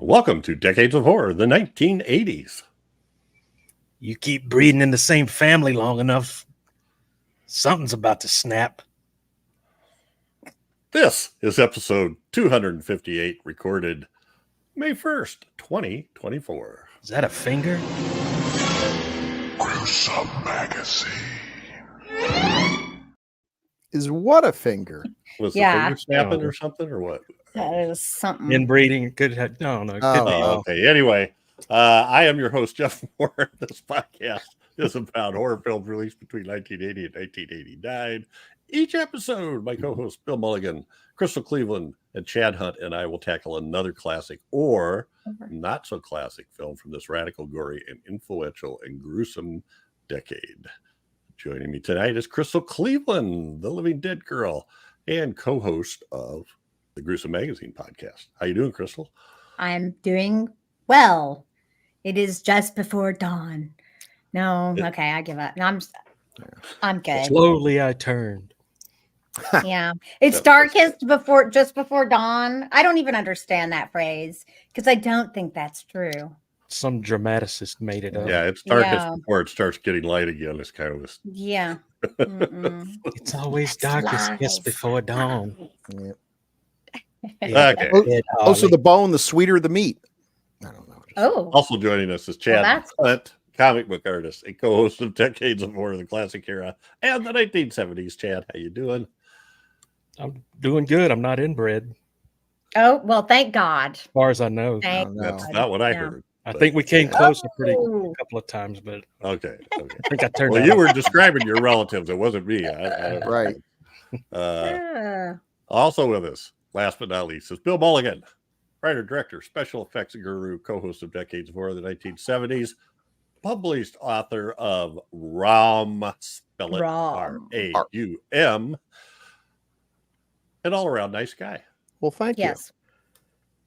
Welcome to Decades of Horror, the 1980s. You keep breeding in the same family long enough, something's about to snap. This is episode 258, recorded May 1st, 2024. Is that a finger? Gruesome magazine. Is what a finger? Was the finger snapping or something, or what? That is something. Inbreeding could have, no. It could be. Okay. Anyway, I am your host, Jeff Mohr. This podcast is about horror films released between 1980 and 1989. Each episode, my co-hosts Bill Mulligan, Crystal Cleveland, and Chad Hunt and I will tackle another classic or not so classic film from this radical, gory, and influential and gruesome decade. Joining me tonight is Crystal Cleveland, the Living Dead girl and co-host of the Gruesome Magazine podcast. How you doing, Crystal? I'm doing well. It is just before dawn. No, okay, I give up. No, I'm good. Slowly I turned. Yeah, it's darkest just before dawn. I don't even understand that phrase because I don't think that's true. Some dramaticist made it up. Yeah, it's darkest before it starts getting light again. It's kind of a... Yeah. It's always darkest just before dawn. Yeah. Okay. So the bone, the sweeter the meat. I don't know. Oh. Also joining us is Chad Well, Hunt, comic book artist and co-host of Decades of Horror, the classic era, and the 1970s. Chad, how you doing? I'm doing good. I'm not inbred, Oh, well, thank God. as far as I know. Thank That's God. not what I Yeah. heard. I think we came close a Oh. couple of times, but Okay. I think I turned Well, out. you were describing your relatives. It wasn't me. Right. Also with us, last but not least, is Bill Mulligan, writer, director, special effects guru, co-host of Decades of Horror, the 1970s, published author of RAUM, spell it R-A-U-M, an all-around nice guy. Well, thank you. Yes.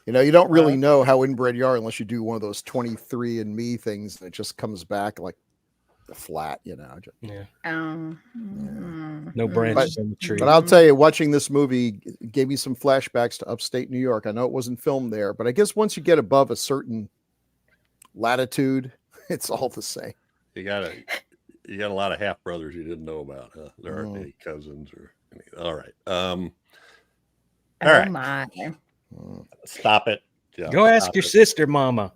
You know, you don't really know how inbred you are unless you do one of those 23andMe things and it just comes back like flat, you know. Yeah. No No branches on the tree. But I'll tell you, watching this movie gave me some flashbacks to upstate New York. I know it wasn't filmed there, but I guess once you get above a certain latitude, it's all the same. You got a lot of half brothers you didn't know about, huh? There aren't any cousins or anything. All right. All right. My. Stop it. Go ask your sister, Mama.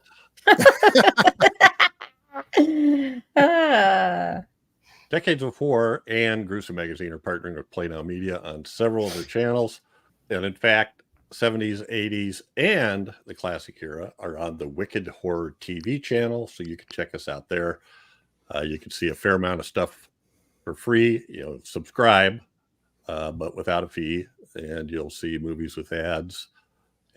Decades of Horror and Gruesome Magazine are partnering with Play Now Media on several of their channels. And in fact, 70s, 80s, and the classic era are on the Wicked Horror TV channel. So you can check us out there. You can see a fair amount of stuff for free. You know, subscribe, but without a fee. And you'll see movies with ads.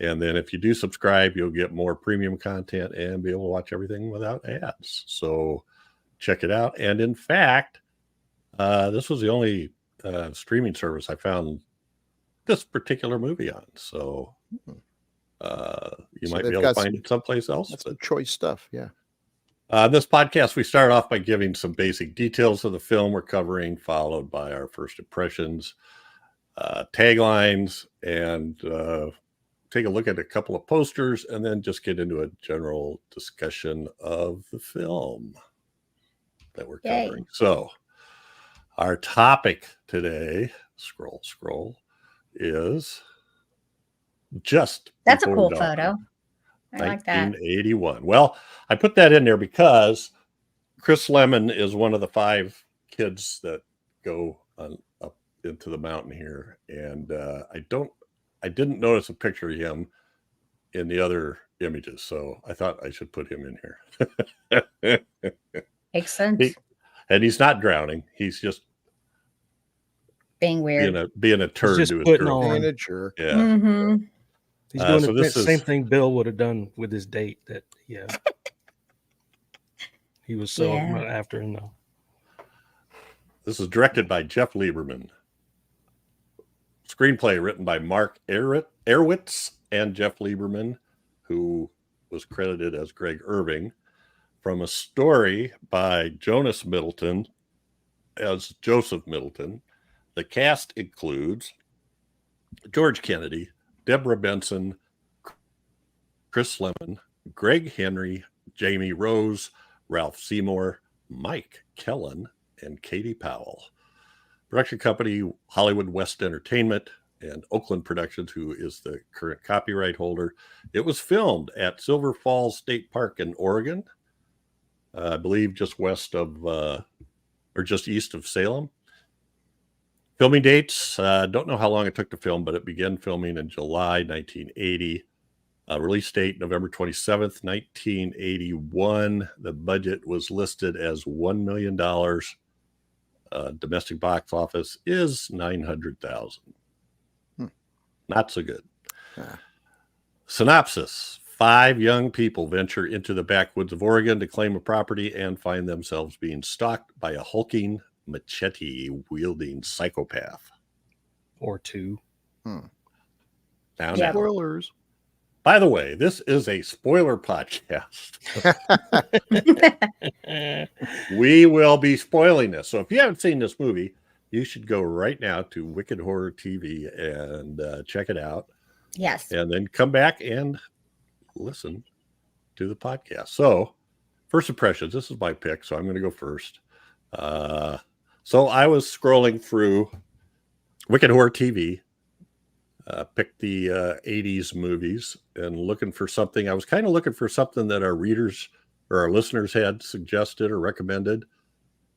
And then if you do subscribe, you'll get more premium content and be able to watch everything without ads. So check it out. And in fact, this was the only streaming service I found this particular movie on. So you might be able to find it someplace else. That's some choice stuff. Yeah. This podcast, we start off by giving some basic details of the film we're covering, followed by our first impressions, taglines, and take a look at a couple of posters, and then just get into a general discussion of the film that we're covering. So our topic today, scroll, is just That's a cool dawn, photo. I like that. 1981. Well, I put that in there because Chris Lemon is one of the 5 kids that go up into the mountain here, and I didn't notice a picture of him in the other images, so I thought I should put him in here. Makes sense. And he's not drowning. He's just being weird. Being a turd just to his putting girl. on. And a jerk. Yeah. Mm-hmm. He's doing so the this same is- thing Bill would have done with his date. That he was so after him though. This is directed by Jeff Lieberman. Screenplay written by Mark Arywitz and Jeff Lieberman, who was credited as Gregg Irving, from a story by Jonas Middleton as Joseph Middleton. The cast includes George Kennedy, Deborah Benson, Chris Lemon, Greg Henry, Jamie Rose, Ralph Seymour, Mike Kellen, and Katie Powell. Production company, Hollywood West Entertainment, and Oakland Productions, who is the current copyright holder. It was filmed at Silver Falls State Park in Oregon, I believe just west of, or just east of Salem. Filming dates, don't know how long it took to film, but it began filming in July 1980. Release date, November 27th, 1981. The budget was listed as $1 million. Domestic box office is $900,000. Not so good. Synopsis. 5 young people venture into the backwoods of Oregon to claim a property and find themselves being stalked by a hulking, machete-wielding psychopath. Or 2. Now, Yeah. Spoilers. by the way, this is a spoiler podcast. We will be spoiling this. So if you haven't seen this movie, you should go right now to Wicked Horror TV and check it out. Yes. And then come back and listen to the podcast. So, first impressions. This is my pick, so I'm going to go first. So I was scrolling through Wicked Horror TV, picked the 80s movies and looking for something. I was kind of looking for something that our readers or our listeners had suggested or recommended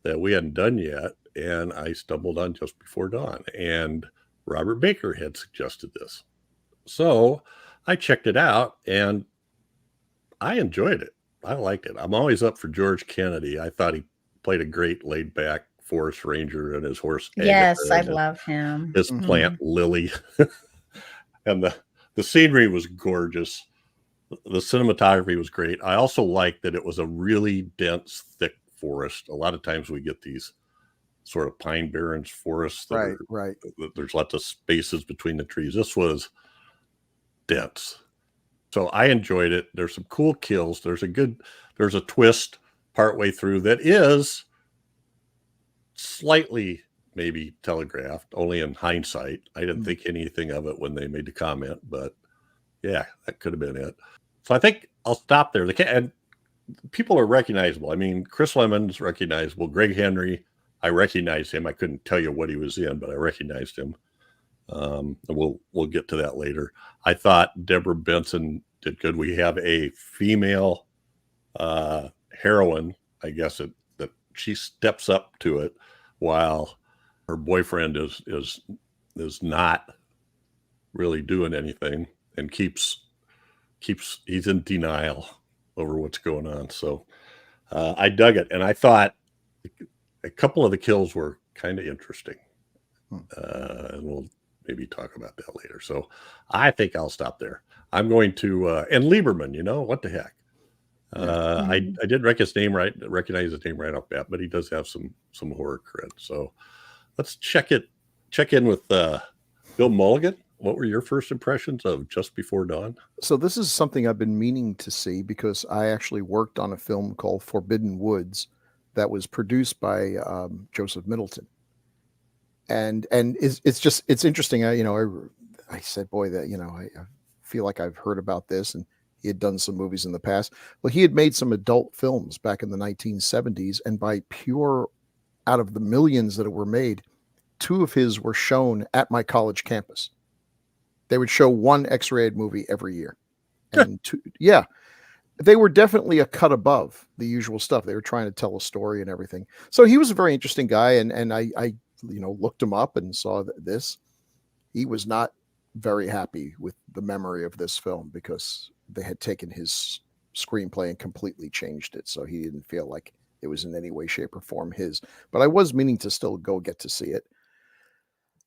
that we hadn't done yet. And I stumbled on Just Before Dawn, and Robert Baker had suggested this. So I checked it out and I enjoyed it. I liked it. I'm always up for George Kennedy. I thought he played a great laid back forest ranger and his horse. Yes, Agatha, I and love him. his plant Lily. And the scenery was gorgeous. The cinematography was great. I also liked that it was a really dense, thick forest. A lot of times we get these sort of pine barrens forests that Right. there's lots of spaces between the trees. This was dense. So I enjoyed it. There's some cool kills. There's a twist partway through that is slightly maybe telegraphed, only in hindsight. I didn't think anything of it when they made the comment, but yeah, that could have been it. So I think I'll stop there. And people are recognizable. I mean, Chris Lemon's recognizable. Greg Henry, I recognized him. I couldn't tell you what he was in, but I recognized him. And we'll get to that later. I thought Deborah Benson did good. We have a female heroine, I guess, that she steps up to it while her boyfriend is not really doing anything and keeps he's in denial over what's going on. So I dug it, and I thought a couple of the kills were kind of interesting. And we'll maybe talk about that later. So I think I'll stop there. I'm going to and Lieberman, what the heck? I didn't recognize his name right off bat, but he does have some horror cred. So let's check in with Bill Mulligan. What were your first impressions of Just Before Dawn? So this is something I've been meaning to see because I actually worked on a film called Forbidden Woods that was produced by Joseph Middleton. And it's interesting. I said, boy, that, I feel like I've heard about this, and he had done some movies in the past. Well, he had made some adult films back in the 1970s, and by pure out of the millions that were made, 2 of his were shown at my college campus. They would show 1 X-rated movie every year. And 2, yeah, they were definitely a cut above the usual stuff. They were trying to tell a story and everything. So he was a very interesting guy. And I looked him up and saw this. He was not very happy with the memory of this film because they had taken his screenplay and completely changed it. So he didn't feel like it was in any way, shape, or form his. But I was meaning to still go get to see it.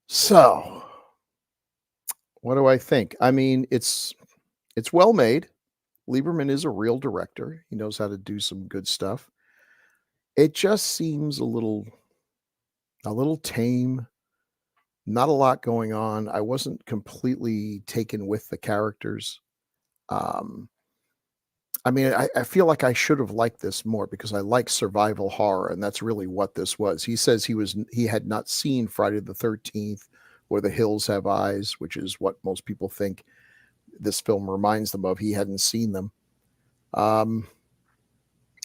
So what do I think? I mean, it's well made. Lieberman is a real director. He knows how to do some good stuff. It just seems a little tame. Not a lot going on. I wasn't completely taken with the characters. I mean, I feel like I should have liked this more because I like survival horror, and that's really what this was. He says he had not seen Friday the 13th or The Hills Have Eyes, which is what most people think. this film reminds them of. He hadn't seen them.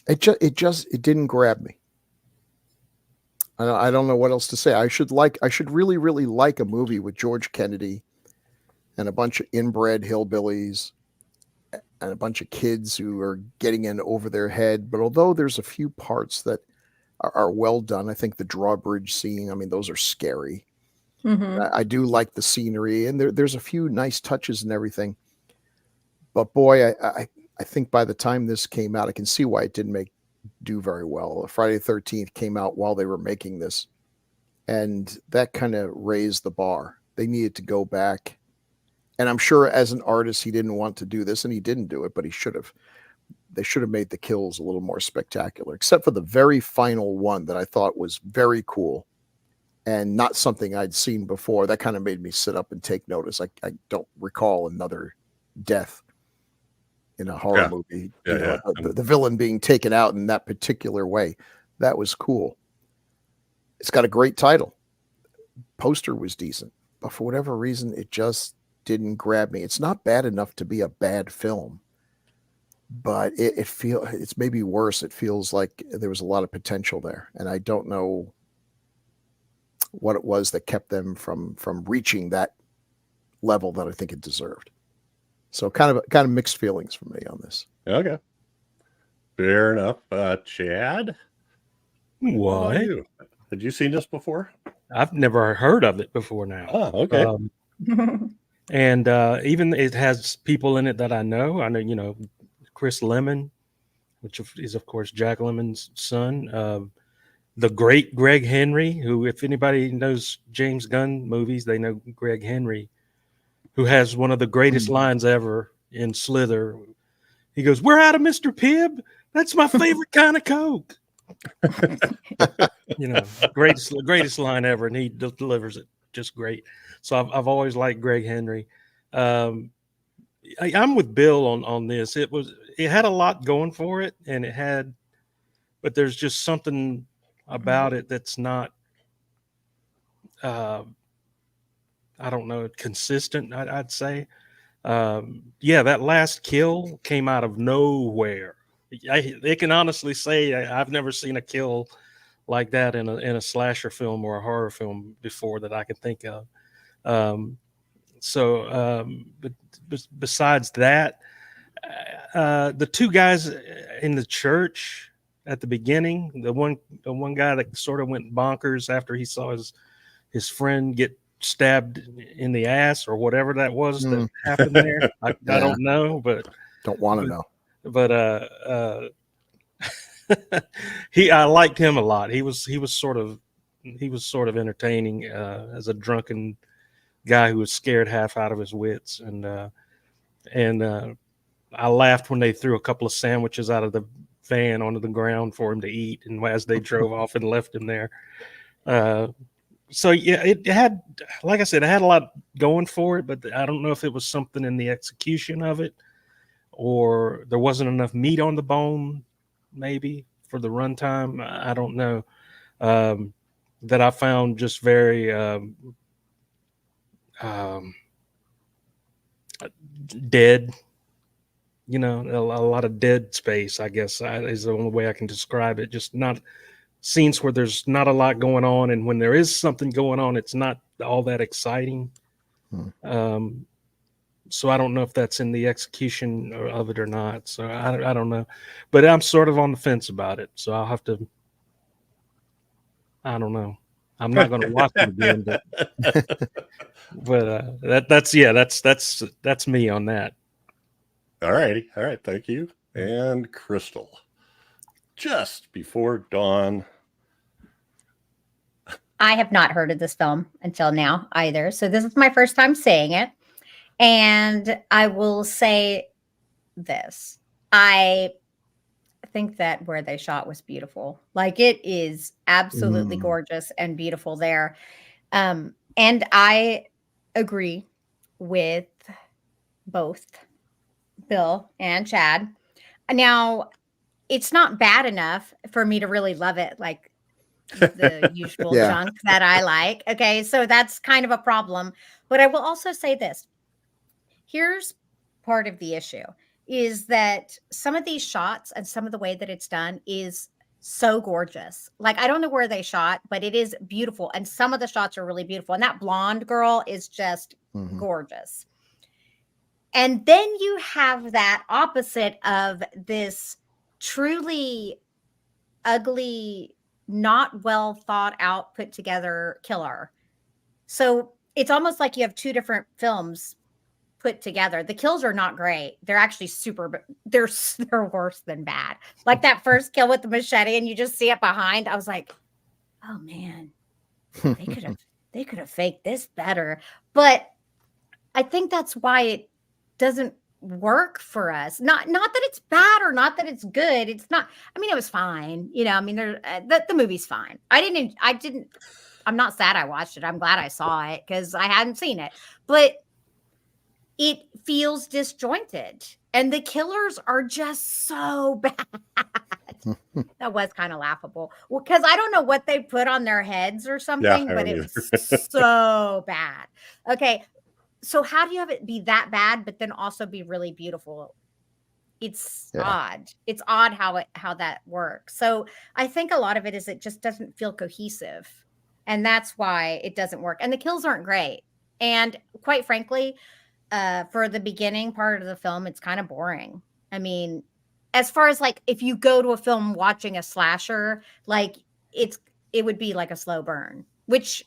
It didn't grab me. I don't know what else to say. I should really, really like a movie with George Kennedy and a bunch of inbred hillbillies and a bunch of kids who are getting in over their head. But although there's a few parts that are well done, I think the drawbridge scene, I mean, those are scary. I do like the scenery, and there's a few nice touches and everything. But boy, I think by the time this came out, I can see why it didn't do very well. Friday the 13th came out while they were making this, and that kind of raised the bar. They needed to go back, and I'm sure as an artist he didn't want to do this, and he didn't do it, but he should have. They should have made the kills a little more spectacular, except for the very final one that I thought was very cool and not something I'd seen before. That kind of made me sit up and take notice. I don't recall another death in a horror movie. The villain being taken out in that particular way. That was cool. It's got a great title. Poster was decent, but for whatever reason, it just didn't grab me. It's not bad enough to be a bad film, but it's maybe worse. It feels like there was a lot of potential there, and I don't know what it was that kept them from reaching that level that I think it deserved. So kind of mixed feelings for me on this. Okay. Fair enough. Chad? What? Had you seen this before? I've never heard of it before now. Oh, okay. And even it has people in it that I know. I know, Chris Lemmon, which is, of course, Jack Lemmon's son. The great Gregg Henry, who, if anybody knows James Gunn movies, they know Gregg Henry, who has one of the greatest lines ever in Slither. He goes, "We're out of Mr. Pibb. That's my favorite kind of Coke." Greatest line ever, and he delivers it just great. So I've always liked Gregg Henry. I'm with Bill on this. It had a lot going for it, and but there's just something about it that's not, I don't know, consistent. I'd say, that last kill came out of nowhere. They can honestly say I've never seen a kill like that in a slasher film or a horror film before that I can think of. But besides that, the two guys in the church at the beginning, the one guy that sort of went bonkers after he saw his friend get stabbed in the ass or whatever that was that happened there. I don't know, but don't want to know. But I liked him a lot. He was sort of entertaining as a drunken guy who was scared half out of his wits, and I laughed when they threw a couple of sandwiches out of the van onto the ground for him to eat, and as they drove off and left him there. So yeah, it had, like I said, it had a lot going for it, but I don't know if it was something in the execution of it, or there wasn't enough meat on the bone, maybe for the runtime. I don't know. That I found just very dead. A lot of dead space, I guess, is the only way I can describe it. Just not scenes where there's not a lot going on, and when there is something going on, it's not all that exciting. So I don't know if that's in the execution of it or not. So I don't know, but I'm sort of on the fence about it. So I'll have to. I don't know. I'm not going to watch it again, but that's me on that. All righty. All right. Thank you. And Crystal. Just Before Dawn. I have not heard of this film until now either. So this is my first time saying it. And I will say this. I think that where they shot was beautiful. Like, it is absolutely gorgeous and beautiful there. And I agree with both Bill and Chad. Now, it's not bad enough for me to really love it, like the usual junk that I like. Okay, so that's kind of a problem. But I will also say this. Here's part of the issue is that some of these shots and some of the way that it's done is so gorgeous. Like, I don't know where they shot, but it is beautiful. And some of the shots are really beautiful. And that blonde girl is just gorgeous. And then you have that opposite of this truly ugly, not well thought out, put together killer. So it's almost like you have two different films put together. The kills are not great. They're actually they're worse than bad. Like that first kill with the machete and you just see it behind. I was like, oh man, they could have faked this better. But I think that's why it doesn't work for us. Not that it's bad or not that it's good. It's not, I mean, it was fine. You know, I mean, the movie's fine. I'm not sad I watched it. I'm glad I saw it because I hadn't seen it. But it feels disjointed and the killers are just so bad. That was kind of laughable because I don't know what they put on their heads or something, but it was so bad. Okay. So how do you have it be that bad, but then also be really beautiful? It's odd. It's odd how that works. So I think a lot of it is it just doesn't feel cohesive. And that's why it doesn't work. And the kills aren't great. And quite frankly, for the beginning part of the film, it's kind of boring. I mean, as far as like, if you go to a film watching a slasher, like it would be like a slow burn, which,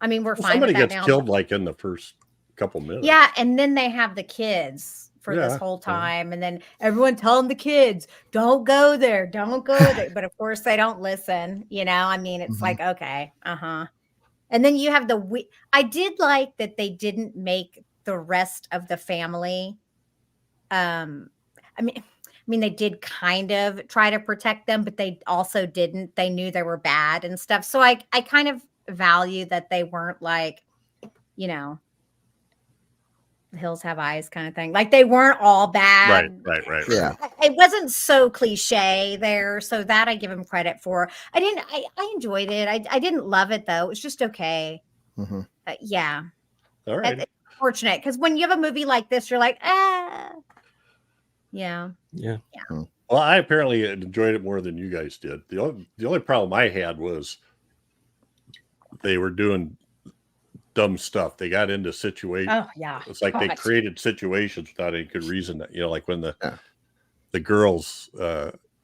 I mean, we're fine with that now. Somebody gets killed like in the first couple minutes. Yeah. And then they have the kids for this whole time. And then everyone telling the kids, don't go there. Don't go there. But of course they don't listen, you know, I mean, it's like, okay. And then you have I did like that they didn't make the rest of the family. I mean, they did kind of try to protect them, but they also didn't. They knew they were bad and stuff. So I kind of value that they weren't like, you know, the hills have eyes kind of thing. Like they weren't all bad. Right. Yeah. It wasn't so cliche there. So that I give him credit for. I enjoyed it. I didn't love it though. It was just okay. Yeah. All right. It's fortunate because when you have a movie like this, you're like, yeah. Well, I apparently enjoyed it more than you guys did. The only problem I had was they were doing dumb stuff. They got into situations. Oh yeah. It's like they created situations without any good reason. That, you know, like when the girls,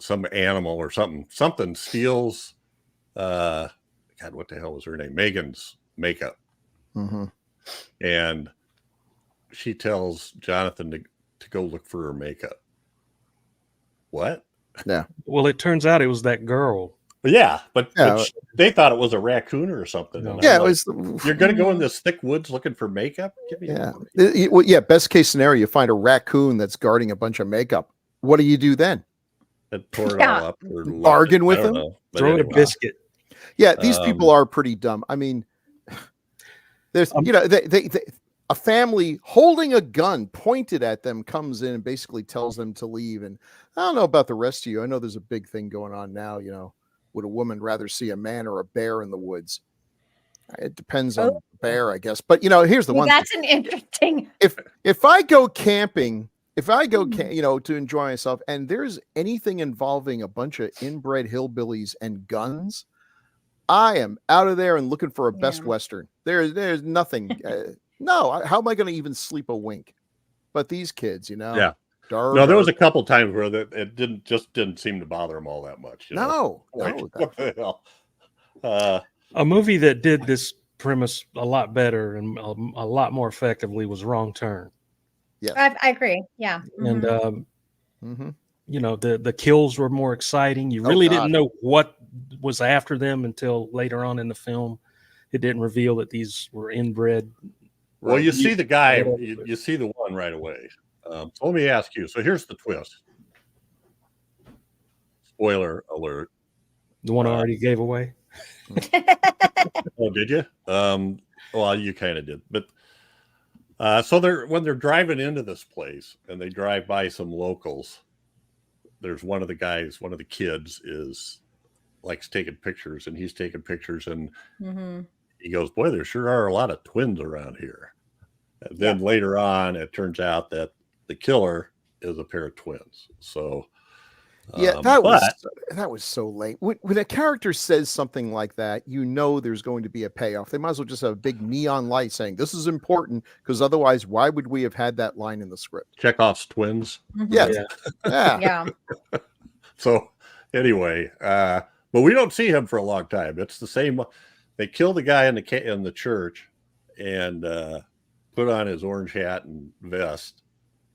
some animal or something steals. God, what the hell was her name? Megan's makeup, and she tells Jonathan to go look for her makeup. What? Yeah. Well, it turns out it was that girl. Yeah, but they thought it was a raccoon or something. No. Yeah, like, it was. You're going to go in this thick woods looking for makeup? Give me Well, yeah. Best case scenario, you find a raccoon that's guarding a bunch of makeup. What do you do then? and tore it all up. Or bargain with them? Throw in a biscuit. Yeah, these people are pretty dumb. I mean, there's they a family holding a gun pointed at them comes in and basically tells them to leave. And I don't know about the rest of you. I know there's a big thing going on now. You know, would a woman rather see a man or a bear in the woods? It depends on the bear, I guess. But you know, here's the one. That's an interesting. If I go camping, to enjoy myself, and there's anything involving a bunch of inbred hillbillies and guns, I am out of there and looking for a Best Western. There's nothing. No, how am I going to even sleep a wink? But these kids, no, there was a couple times where it didn't seem to bother them all that much. No, what the hell? A movie that did this premise a lot better and a lot more effectively was Wrong Turn. Yes, I agree. Yeah, and the kills were more exciting. You really didn't know what was after them until later on in the film. It didn't reveal that these were inbred. Well, you see the guy, you see the one right away. So let me ask you. So here's the twist. Spoiler alert. The one I already gave away. Oh, did you? Well, you kind of did. But so when they're driving into this place and they drive by some locals, there's one of the kids likes taking pictures, and he's taking pictures, and he goes, boy, there sure are a lot of twins around here. And then later on, it turns out that the killer is a pair of twins. So Yeah, that was so lame. When a character says something like that, you know there's going to be a payoff. They might as well just have a big neon light saying this is important, because otherwise, why would we have had that line in the script? Chekhov's twins. Yes. Yeah. Yeah. So anyway, but we don't see him for a long time. It's the same. They kill the guy in the church and put on his orange hat and vest,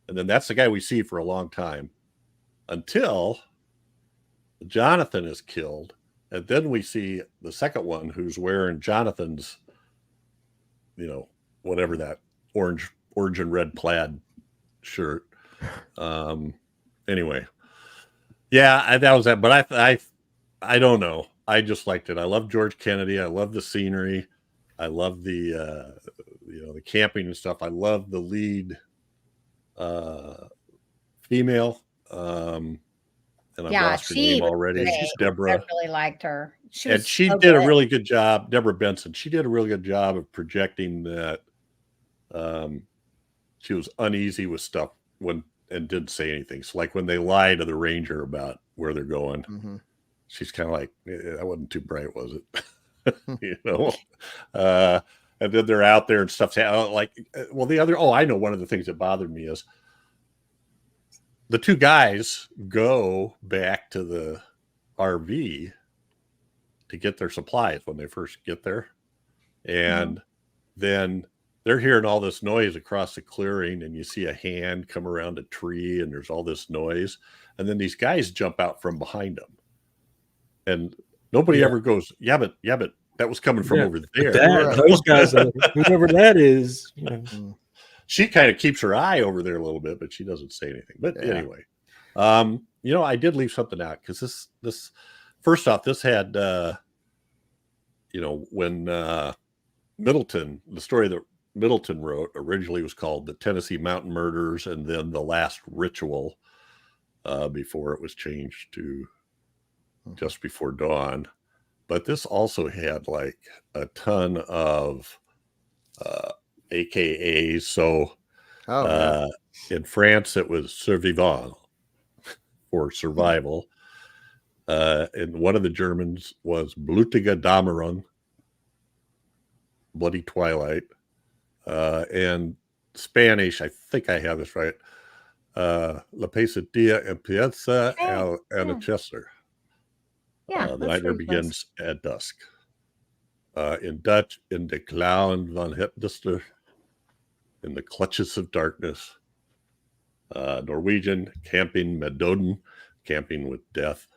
and then that's the guy we see for a long time until Jonathan is killed, and then we see the second one who's wearing Jonathan's, whatever that orange and red plaid shirt. Anyway. Yeah, that was that. But I don't know. I just liked it. I love George Kennedy. I love the scenery. I love the the camping and stuff. I love the lead female. And I've lost her name already. She's Deborah. I really liked her. She did a really good job. Deborah Benson. She did a really good job of projecting that she was uneasy with stuff and didn't say anything. So like when they lie to the ranger about where they're going, she's kind of like, that wasn't too bright, was it? And then they're out there and stuff. I know one of the things that bothered me is the two guys go back to the RV to get their supplies when they first get there. And then they're hearing all this noise across the clearing, and you see a hand come around a tree, and there's all this noise. And then these guys jump out from behind them. And nobody ever goes, yeah, but that was coming from over there. Those guys, whoever that is. She kind of keeps her eye over there a little bit, but she doesn't say anything. But anyway, I did leave something out because this first off, this had, when Middleton, the story that Middleton wrote originally was called The Tennessee Mountain Murders and then The Last Ritual before it was changed to Just Before Dawn. But this also had like a ton of AKAs. So in France, it was survivant or survival. And one of the Germans was Blutige Dämmerung, Bloody Twilight. And Spanish, I think I have this right. La Pesadilla empieza al anochecer. The nightmare begins at dusk. In Dutch, in de Klauwen van het duister, in the clutches of darkness. Norwegian, camping met doden, camping with death.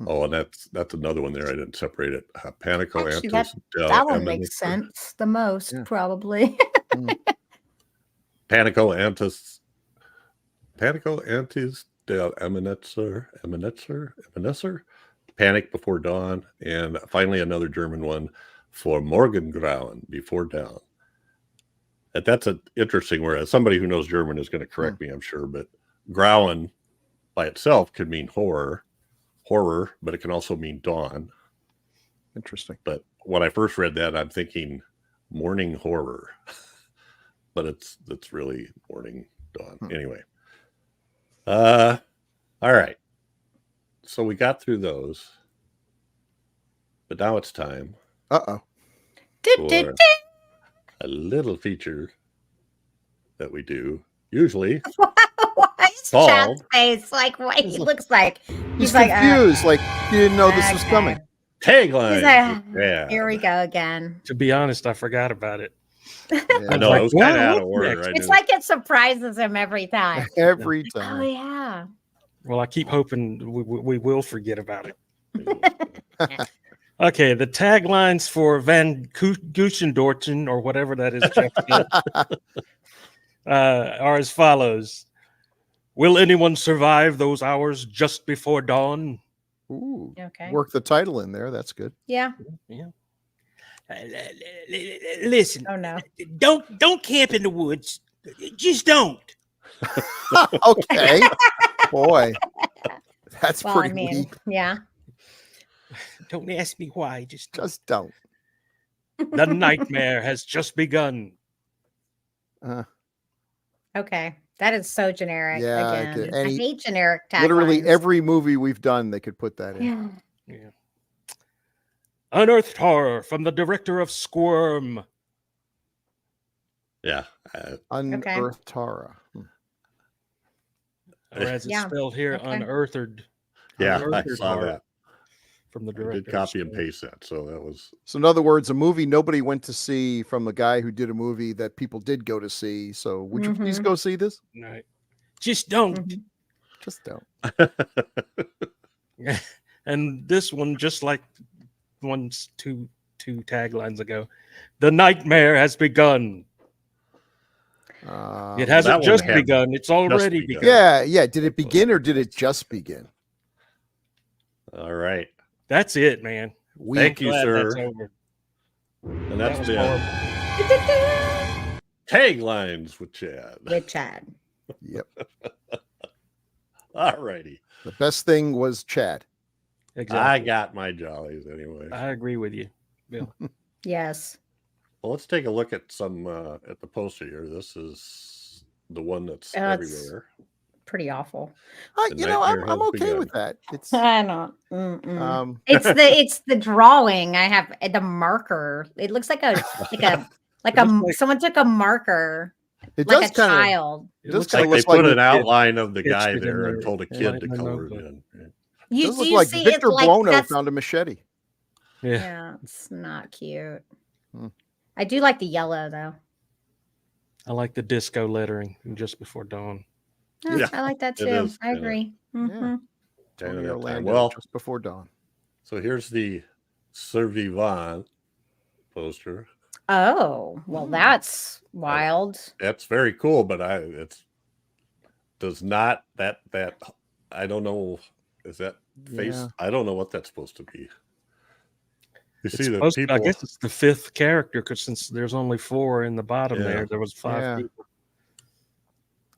Oh, and that's another one there. I didn't separate it. Panico antis. That one makes sense the most, probably. Panico antis del Eminetzer. Panic Before Dawn. And finally, another German one for Morgengrauen, Before Dawn. And that's an interesting word. Somebody who knows German is going to correct me, I'm sure. But Grauen by itself could mean horror, but it can also mean dawn. Interesting. But when I first read that, I'm thinking morning horror, but it's really morning dawn. Anyway. All right. So we got through those, but now it's time for a little feature that we do usually. Why is Chad's face like what he looks like? He's confused, like he didn't know this was coming. Tagline. Here we go again. To be honest, I forgot about it. I know, it was kind of out of order. It's like it surprises him every time. Every time. Oh, yeah. Well, I keep hoping we will forget about it. Okay, the taglines for Van Guchendorten, or whatever that is, Jeff, are as follows. Will anyone survive those hours just before dawn? Ooh, okay. Work the title in there. That's good. Yeah. Listen. Oh no. Don't camp in the woods. Just don't. Okay. Boy. That's pretty weak. Yeah. Don't ask me why. Just don't. The nightmare has just begun. Okay. That is so generic. Yeah, Again, any- I hate generic taglines. Literally every movie we've done, they could put that in. Yeah. Yeah. Unearthed horror from the director of Squirm. Yeah. Unearthed horror. Or as it's Yeah, spelled here, okay. unearthed. Yeah, I Unearthed saw horror that. from the I director. did of copy and Squirm. paste that. So that was, So in other words, a movie nobody went to see from a guy who did a movie that people did go to see. So would you please Mhm. go see this? Right. Just don't. Mhm. Just don't. And this one, just like one's two taglines ago, the nightmare has begun. It that hasn't one just had begun; it's already begun. begun. Yeah. Did it begin or did it just begin? all right. That's it, man. Thank you, Glad sir. That's over. And That that's was been horrible. Taglines with Chad. With Chad. Yep. All righty. The best thing was Chad. Exactly. I got my jollies anyway. I agree with you, Bill. Yes. Well, let's take a look at some at the poster here. This is the one that's Oh, it's- everywhere. Pretty awful. The You know, I'm nightmare has okay begun. with that. It's I don't. Mm-mm. it's It's the drawing. I have the marker. It looks like a someone took a marker it like does a kind of child. It Does looks kinda Like like they looks like put a an kid outline of the pictured guy in there and their- told a yeah, kid to in the color it notebook. in. Yeah. You does look do like see Victor it's like Buono that's found a machete. Yeah. yeah, it's not cute. Hmm. I do like the yellow though. I like the disco lettering from Just Before Dawn. Yeah, Yeah, I like that it too. is I kinda- agree. Yeah. Mhm. Kind Tony of that time. Orlando, Well, just before dawn. so here's the Survivant poster. Oh, well, that's wild. That's very cool, but it's does not that I don't know. Is that face? Yeah. I don't know what that's supposed to be. You It's see the supposed people. I guess it's the fifth character because since there's only 4 in the bottom Yeah. there was 5 Yeah. people.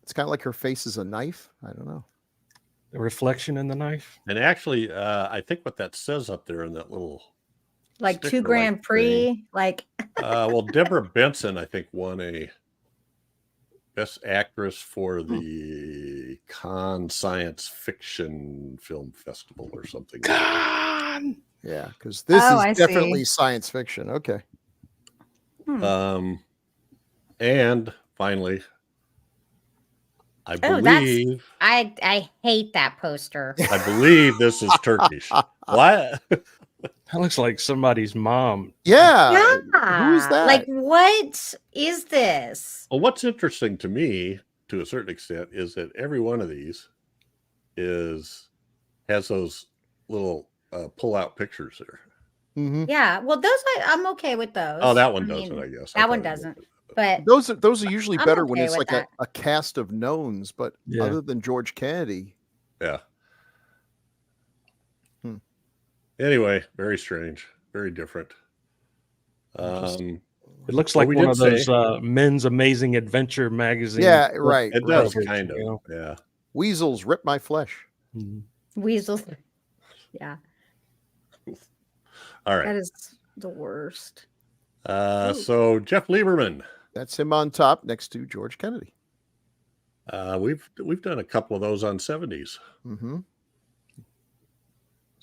It's kind of like her face is a knife. I don't know. The reflection in the knife. And actually, I think what that says up there in that little Like sticker 2 Grand thing. Prix. Like well, Deborah Benson, I think, won a Best Actress for the Cannes Science Fiction Film Festival or something. God. Yeah, because this Oh, I is see. definitely science fiction. Okay. And finally, I Oh, that's- believe I hate that poster. I believe this is Turkish. What? That looks like somebody's mom. Yeah. Yeah. Who is that? Like, what is this? Well, what's interesting to me, to a certain extent, is that every one of these has those little pull-out pictures there. Mhm. Yeah. Well, those I'm okay with those. Oh, that one I doesn't, mean, I guess. that one thought it doesn't. did. But Those are usually I'm better when okay it's with like that. a cast of knowns, but Yeah. other than George Kennedy, Yeah. Anyway, very strange, very different. Interesting. It looks Well, like we one did of those say- Men's Amazing Adventure magazine. yeah, right. It right. does Right. kind of. You know? Yeah. Weasels rip my flesh. Mhm. weasels. Yeah. All right. That is the worst. So Jeff Lieberman. That's him on top next to George Kennedy. We've done a couple of those on 70s. Mm-hmm.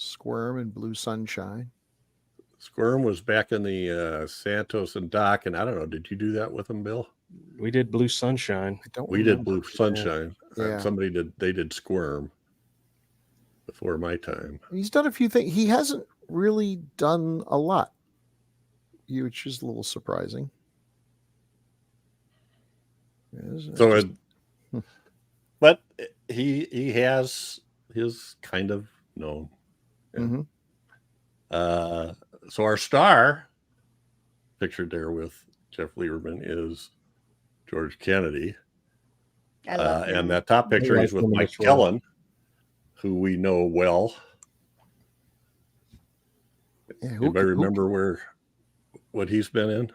Squirm and Blue Sunshine. Squirm was back in the Santos and Doc, and I don't know, did you do that with him, Bill? We did Blue Sunshine. I don't We did remember. Blue Sunshine. Yeah. They did Squirm before my time. He's done a few things. He hasn't really done a lot, which is a little surprising. Yes, So, just- but he has his kind of known. Mhm. So our star pictured there with Jeff Lieberman is George Kennedy. I love him. And that top picture like is with him in Mike this role. Kellen, who we know well. yeah, Anybody remember what he's been in?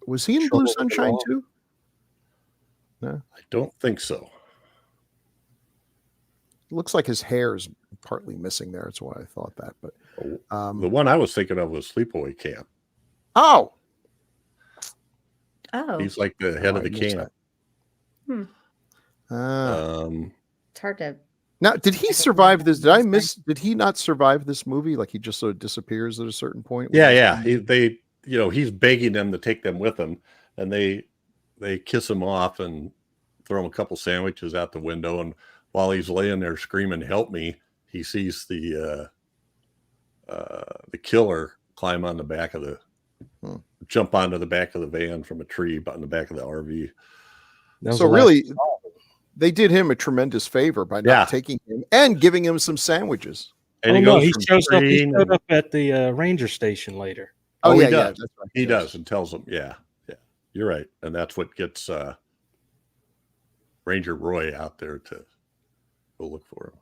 was he in Trouble Blue with the Sunshine Law? too? I don't think so. Looks like his hair's partly missing there. That's why I thought that. But The one I was thinking of was Sleepaway Camp. oh, Oh, He's like the head Oh, of the I missed camp. Ah. It's hard to. Now, did he survive this? Did I miss? Did he not survive this movie? Like he just sort of disappears at a certain point? Yeah. He's begging them to take them with him, and they kiss him off and throw him a couple sandwiches out the window. And while he's laying there screaming, "Help me!" he sees the killer climb on the back of jump onto the back of the van from a tree on the back of the RV. So really, they did him a tremendous favor by not taking him and giving him some sandwiches. And he shows up. He showed up at the ranger station later. Oh, he yeah, does. That's right. He does and tells them, yeah, you're right. And that's what gets Ranger Roy out there to go look for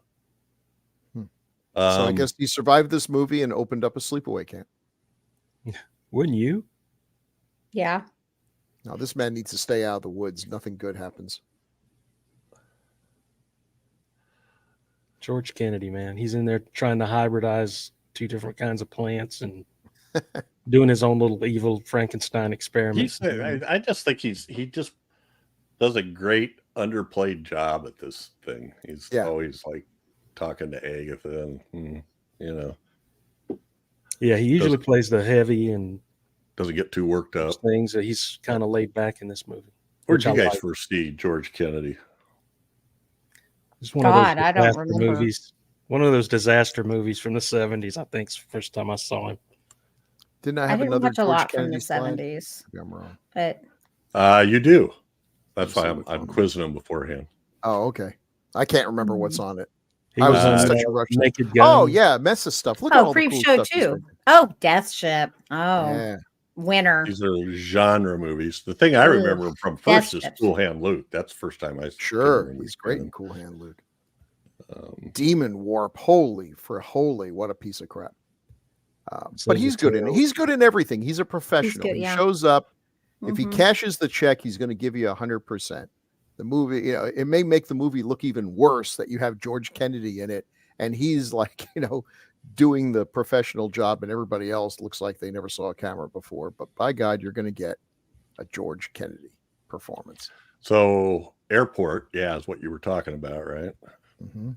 him. So I guess he survived this movie and opened up a sleepaway camp. Wouldn't you? Yeah. No, this man needs to stay out of the woods. Nothing good happens. George Kennedy, man. He's in there trying to hybridize 2 different kinds of plants and doing his own little evil Frankenstein experiment. I just think he just does a great underplayed job at this thing. He's always like talking to Agatha and, Yeah, he usually plays the heavy and doesn't get too worked up. Things that he's kind of laid back in this movie. Where'd you guys first see George Kennedy? It's one of those I don't remember. Movies. One of those disaster movies from the 70s. I think it's the first time I saw him. Didn't I have didn't another watch a George lot Kennedy from the 70s? Maybe I'm wrong. But you do. That's why I'm quizzing him beforehand. Oh, okay. I can't remember what's on it. He I was in such a rush. Naked Gun. Oh yeah, Mesa stuff. Look at all Creep the cool Show stuff. too. Oh, Death Ship. Oh, yeah. Winner. These are genre movies. The thing I remember from first is Cool Hand Luke. That's the first time I he's great in Cool Hand Luke. Demon Warp, holy, what a piece of crap. But he's good in it. He's good in everything. He's a professional. He shows up. If he cashes the check, he's going to give you 100%. The movie, it may make the movie look even worse that you have George Kennedy in it, and he's like, doing the professional job, and everybody else looks like they never saw a camera before. But by God, you're going to get a George Kennedy performance. So, Airport, is what you were talking about, right? Mm-hmm.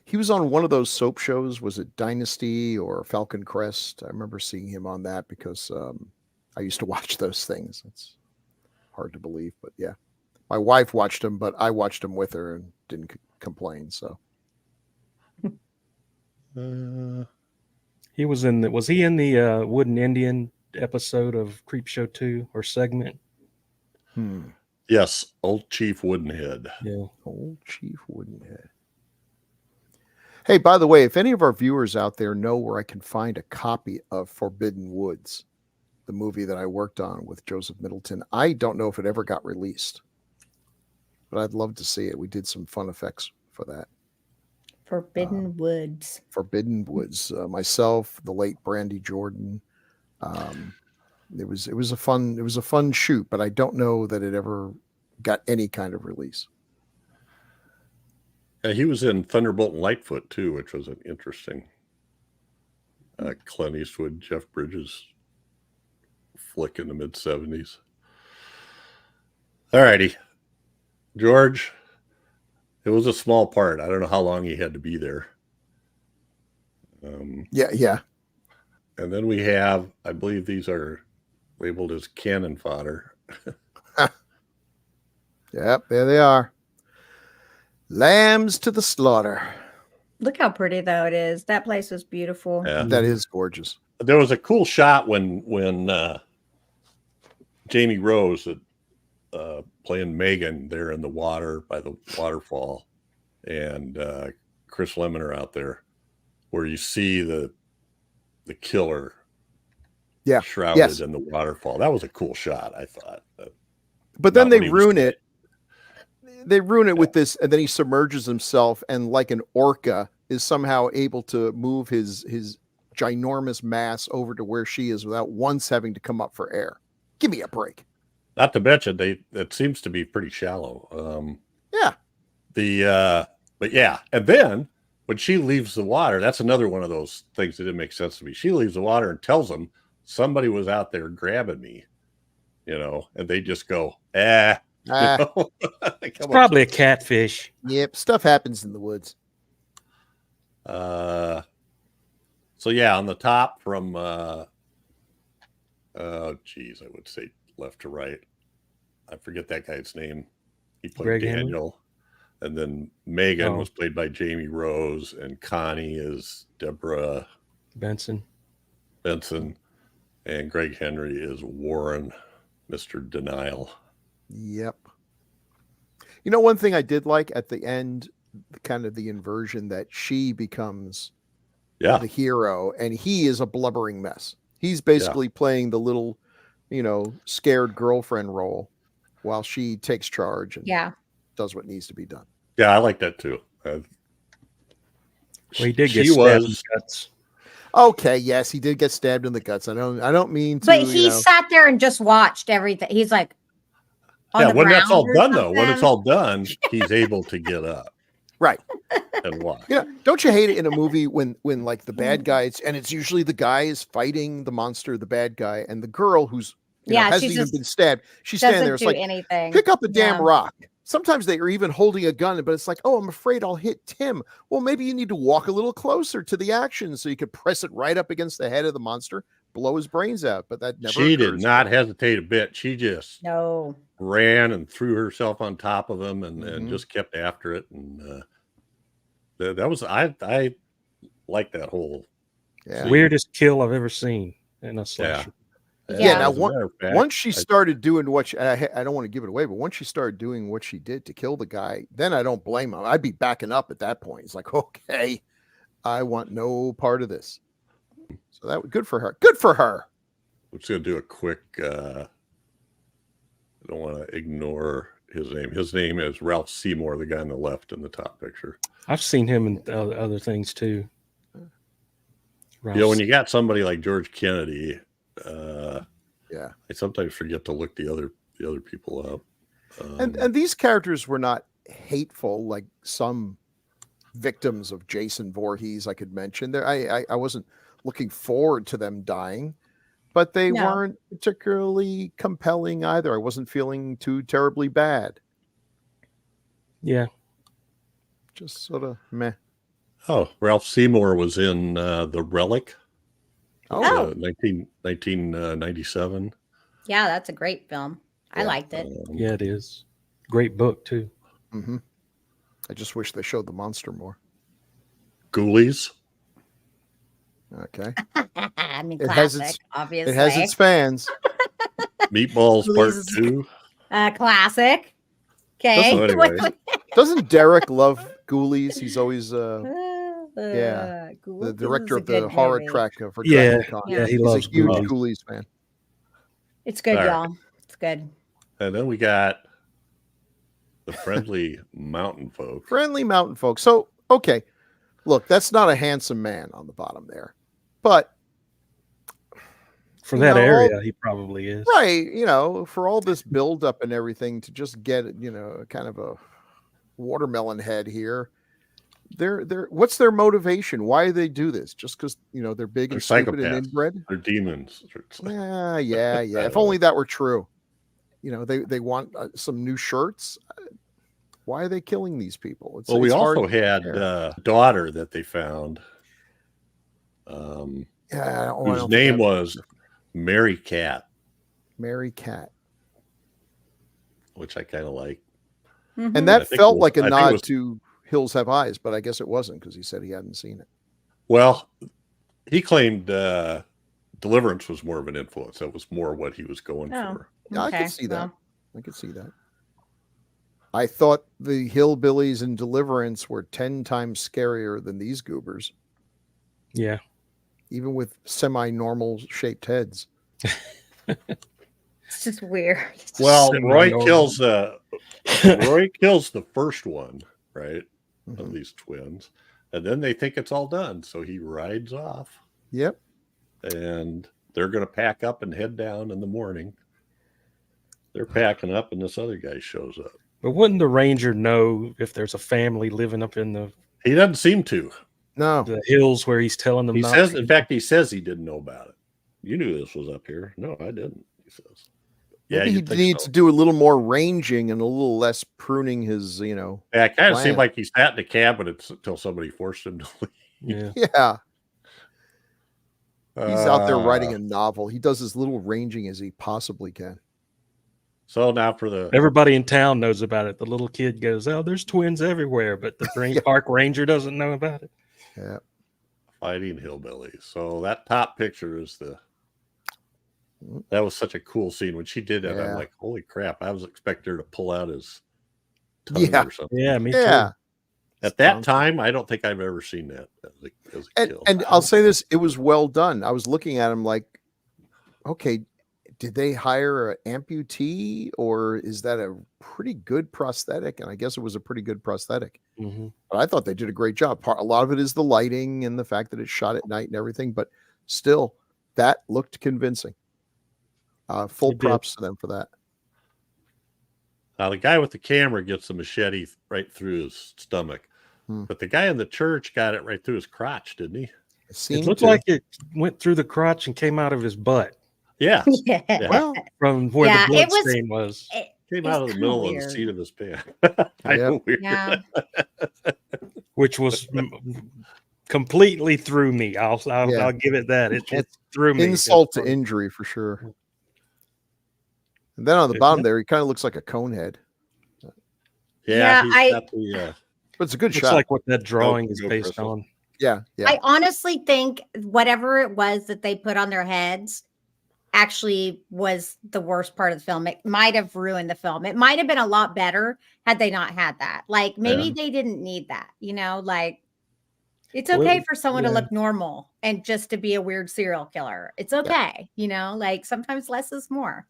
He was on one of those soap shows. Was it Dynasty or Falcon Crest? I remember seeing him on that because I used to watch those things. It's hard to believe, but yeah. My wife watched him, but I watched him with her and didn't complain. So he was in was he in the Wooden Indian episode of Creep Show 2 or segment? Yes, Old Chief Woodenhead. Yeah, Old Chief Woodenhead. Hey, by the way, if any of our viewers out there know where I can find a copy of Forbidden Woods, the movie that I worked on with Joseph Middleton, I don't know if it ever got released, but I'd love to see it. We did some fun effects for that. Forbidden Woods. Forbidden Woods. Myself, the late Brandy Jordan. It was a fun shoot, but I don't know that it ever got any kind of release. He was in Thunderbolt and Lightfoot too, which was an interesting Clint Eastwood, Jeff Bridges flick in the mid-70s. All righty. George, it was a small part. I don't know how long he had to be there. Yeah. And then we have, I believe these are labeled as cannon fodder. Yep, there they are. Lambs to the slaughter. Look how pretty though it is. That place was beautiful. Yeah. That is gorgeous. There was a cool shot when Jamie Rose playing Megan there in the water by the waterfall, and Chris Lemon out there, where you see the killer shrouded in the waterfall. That was a cool shot, I thought. But then they ruin it. They ruin it with this, and then he submerges himself, and like an orca is somehow able to move his ginormous mass over to where she is without once having to come up for air. Give me a break. Not to mention, it seems to be pretty shallow. But yeah, and then when she leaves the water, that's another one of those things that didn't make sense to me. She leaves the water and tells him somebody was out there grabbing me, and they just go, you know? It's probably a catfish. Yep, stuff happens in the woods. So yeah, on the top from I would say left to right. I forget that guy's name. He played Greg Daniel. And then Megan Oh. was played by Jamie Rose, and Connie is Deborah Benson. and Greg Henry is Warren, Mr. Denial. Yep. You know, one thing I did like at the end, kind of the inversion that she becomes the hero, and he is a blubbering mess. He's basically playing the little, scared girlfriend role while she takes charge and does what needs to be done. Yeah, I like that too. Well, he did get She stabbed in was- the guts. Okay, yes, he did get stabbed in the guts. I don't mean to. But he sat there and just watched everything. He's like, on the when that's ground all or done, though, when it's something. all done, he's able to get up Right. and walk. Don't you hate it in a movie when like the bad guys, and it's usually the guy is fighting the monster, the bad guy, and the girl who's hasn't she's even just been stabbed. She's standing there. doesn't It's do like, anything. pick up a damn Yeah. rock. Sometimes they are even holding a gun, but it's like, oh, I'm afraid I'll hit Tim. Well, maybe you need to walk a little closer to the action so you could press it right up against the head of the monster, blow his brains out. But that never She did occurs. not hesitate a bit. She just No. ran and threw herself on top of him and Mhm. just kept after it. And that was I like that whole. Yeah. Weirdest kill I've ever seen in a slasher. Yeah, now as a matter of fact, Once she started doing what she, I don't want to give it away, but once she started doing what she did to kill the guy, then I don't blame her. I'd be backing up at that point. It's like, okay, I want no part of this. So that was good for her. Good for her. I'm just gonna do a quick. I don't want to ignore his name. His name is Ralph Seymour, the guy on the left in the top picture. I've seen him in other things too. When you got somebody like George Kennedy, Yeah. I sometimes forget to look the other people up. And these characters were not hateful like some victims of Jason Voorhees I could mention. There, I wasn't looking forward to them dying, but they No. weren't particularly compelling either. I wasn't feeling too terribly bad. Yeah. Just sort of meh. Ralph Seymour was in The Relic. Oh. 1997. Yeah, that's a great film. I liked it. Yeah, it is. Great book too. Mm-hmm. I just wish they showed the monster more. Ghoulies. Okay. I mean, It has classic, its- obviously. It has its fans. Meatballs Part Ghoulies. 2. Classic. Okay. So anyway. Doesn't Derek love Ghoulies? He's always the Ghoulies director is of a the good horror movie. track for Yeah, DragonCon. yeah, he He's loves a huge Ghoulies. Ghoulies fan. It's good, All right. y'all. It's good. And then we got the friendly mountain folk. Friendly mountain folk. So, okay, look, that's not a handsome man on the bottom there, but For You that know, area, he probably is. right, for all this buildup and everything to just get, kind of a watermelon head here. What's their motivation? Why do they do this? Just because they're big They're and stupid and psychopaths. inbred? They're demons. Yeah. If only that were true. They want some new shirts. Why are they killing these people? Well, we it's hard also to had compare. a daughter that they found, Yeah, whose name was Mary Cat, Mary Cat. which I kind of like. Mhm. And that I think felt it was- like a I think it nod was- to Hills Have Eyes, but I guess it wasn't because he said he hadn't seen it. Well, he claimed Deliverance was more of an influence. That was more what he was going Oh. for. Yeah, I Okay, could see that. well. I could see that. I thought the hillbillies in Deliverance were 10 times scarier than these goobers, Yeah. even with semi-normal shaped heads. It's just weird. Well, Roy Semi-normal. kills the first one, right, of Mhm. these twins, and then they think it's all done, so he rides off, Yep. and they're going to pack up and head down in the morning. They're packing up, and this other guy shows up. But wouldn't the ranger know if there's a family living up in the He doesn't seem to. No. hills where he's telling them He not says, to? in fact, he says he didn't know about it. You knew this was up here. No, I didn't. He says, Yeah, Maybe he you'd think needs so. to do a little more ranging and a little less pruning his, Yeah, it kind of seemed plan. like he sat in the cabin until somebody forced him to leave. Yeah. Yeah. He's out there writing Uh, a novel. He does as little ranging as he possibly can. So now for the Everybody in town knows about it. The little kid goes, "Oh, there's twins everywhere," but the Yeah. park ranger doesn't know about it. Yeah. Fighting Hillbillies. So that top picture is that was such a cool scene. When she did that, I'm Yeah. like, holy crap. I was expecting her to pull out his tongue Yeah. or something. Yeah, me Yeah. too. At that time, I don't think I've ever seen that as a kill. And I'll say this, it was well done. I was looking at him like, okay, did they hire an amputee or is that a pretty good prosthetic? And I guess it was a pretty good prosthetic. Mm-hmm. But I thought they did a great job. A lot of it is the lighting and the fact that it's shot at night and everything, but still, that looked convincing. Full It did. props to them for that. Now, the guy with the camera gets the machete right through his stomach, but the guy in the church got it right through his crotch, didn't he? It looked like it went through the crotch and came out of his butt Yeah. Yeah. Well, from where Yeah, the it blood was- stain was. Came It's out of the kinda middle of the weird. seat of his pants. I know, weird. Yeah. Which was completely threw me. I'll give it that. It threw me. insult to injury for sure. And then on the bottom there, he kind of looks like a cone head. Yeah, he's got the But it's a good Looks shot. like what that drawing is go based Crystal. on. Yeah. I honestly think whatever it was that they put on their heads actually was the worst part of the film. It might have ruined the film. It might have been a lot better had they not had that. Like maybe they didn't need that, like it's okay for someone to look normal and just to be a weird serial killer. It's okay, like sometimes less is more.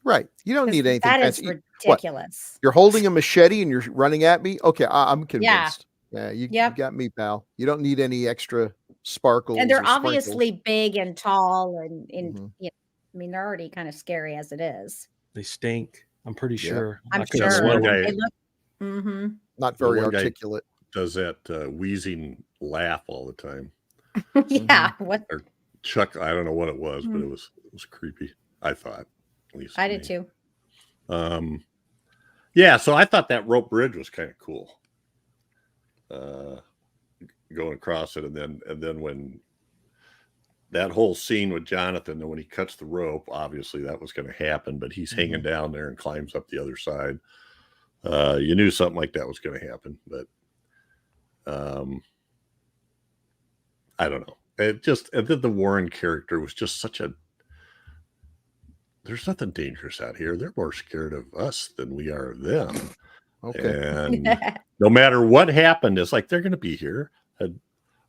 Right. You don't need anything That is fancy. ridiculous. You're holding a machete and you're running at me? Okay, I'm Yeah. convinced. Yeah, you Yep. got me, pal. You don't need any extra sparkles. And they're or sprinkles. obviously big and tall and Mhm. I mean, they're already kind of scary as it is. They stink. I'm pretty sure. I'm I couldn't That's sure. smell one them. guy- They look, mm-hmm. Not very one guy- articulate. does that wheezing laugh all the time. Yeah. What Chuck, I don't know what it was, but it was creepy. I thought, at least I to did me. too. Yeah, so I thought that rope bridge was kind of cool. Going across it, and then when that whole scene with Jonathan, and when he cuts the rope, obviously that was going to happen, but he's hanging down there and climbs up the other side. You knew something like that was going to happen, but I don't know. And then the Warren character was just such a. There's nothing dangerous out here. They're more scared of us than we are of them. Okay. And no matter what happened, it's like they're going to be here.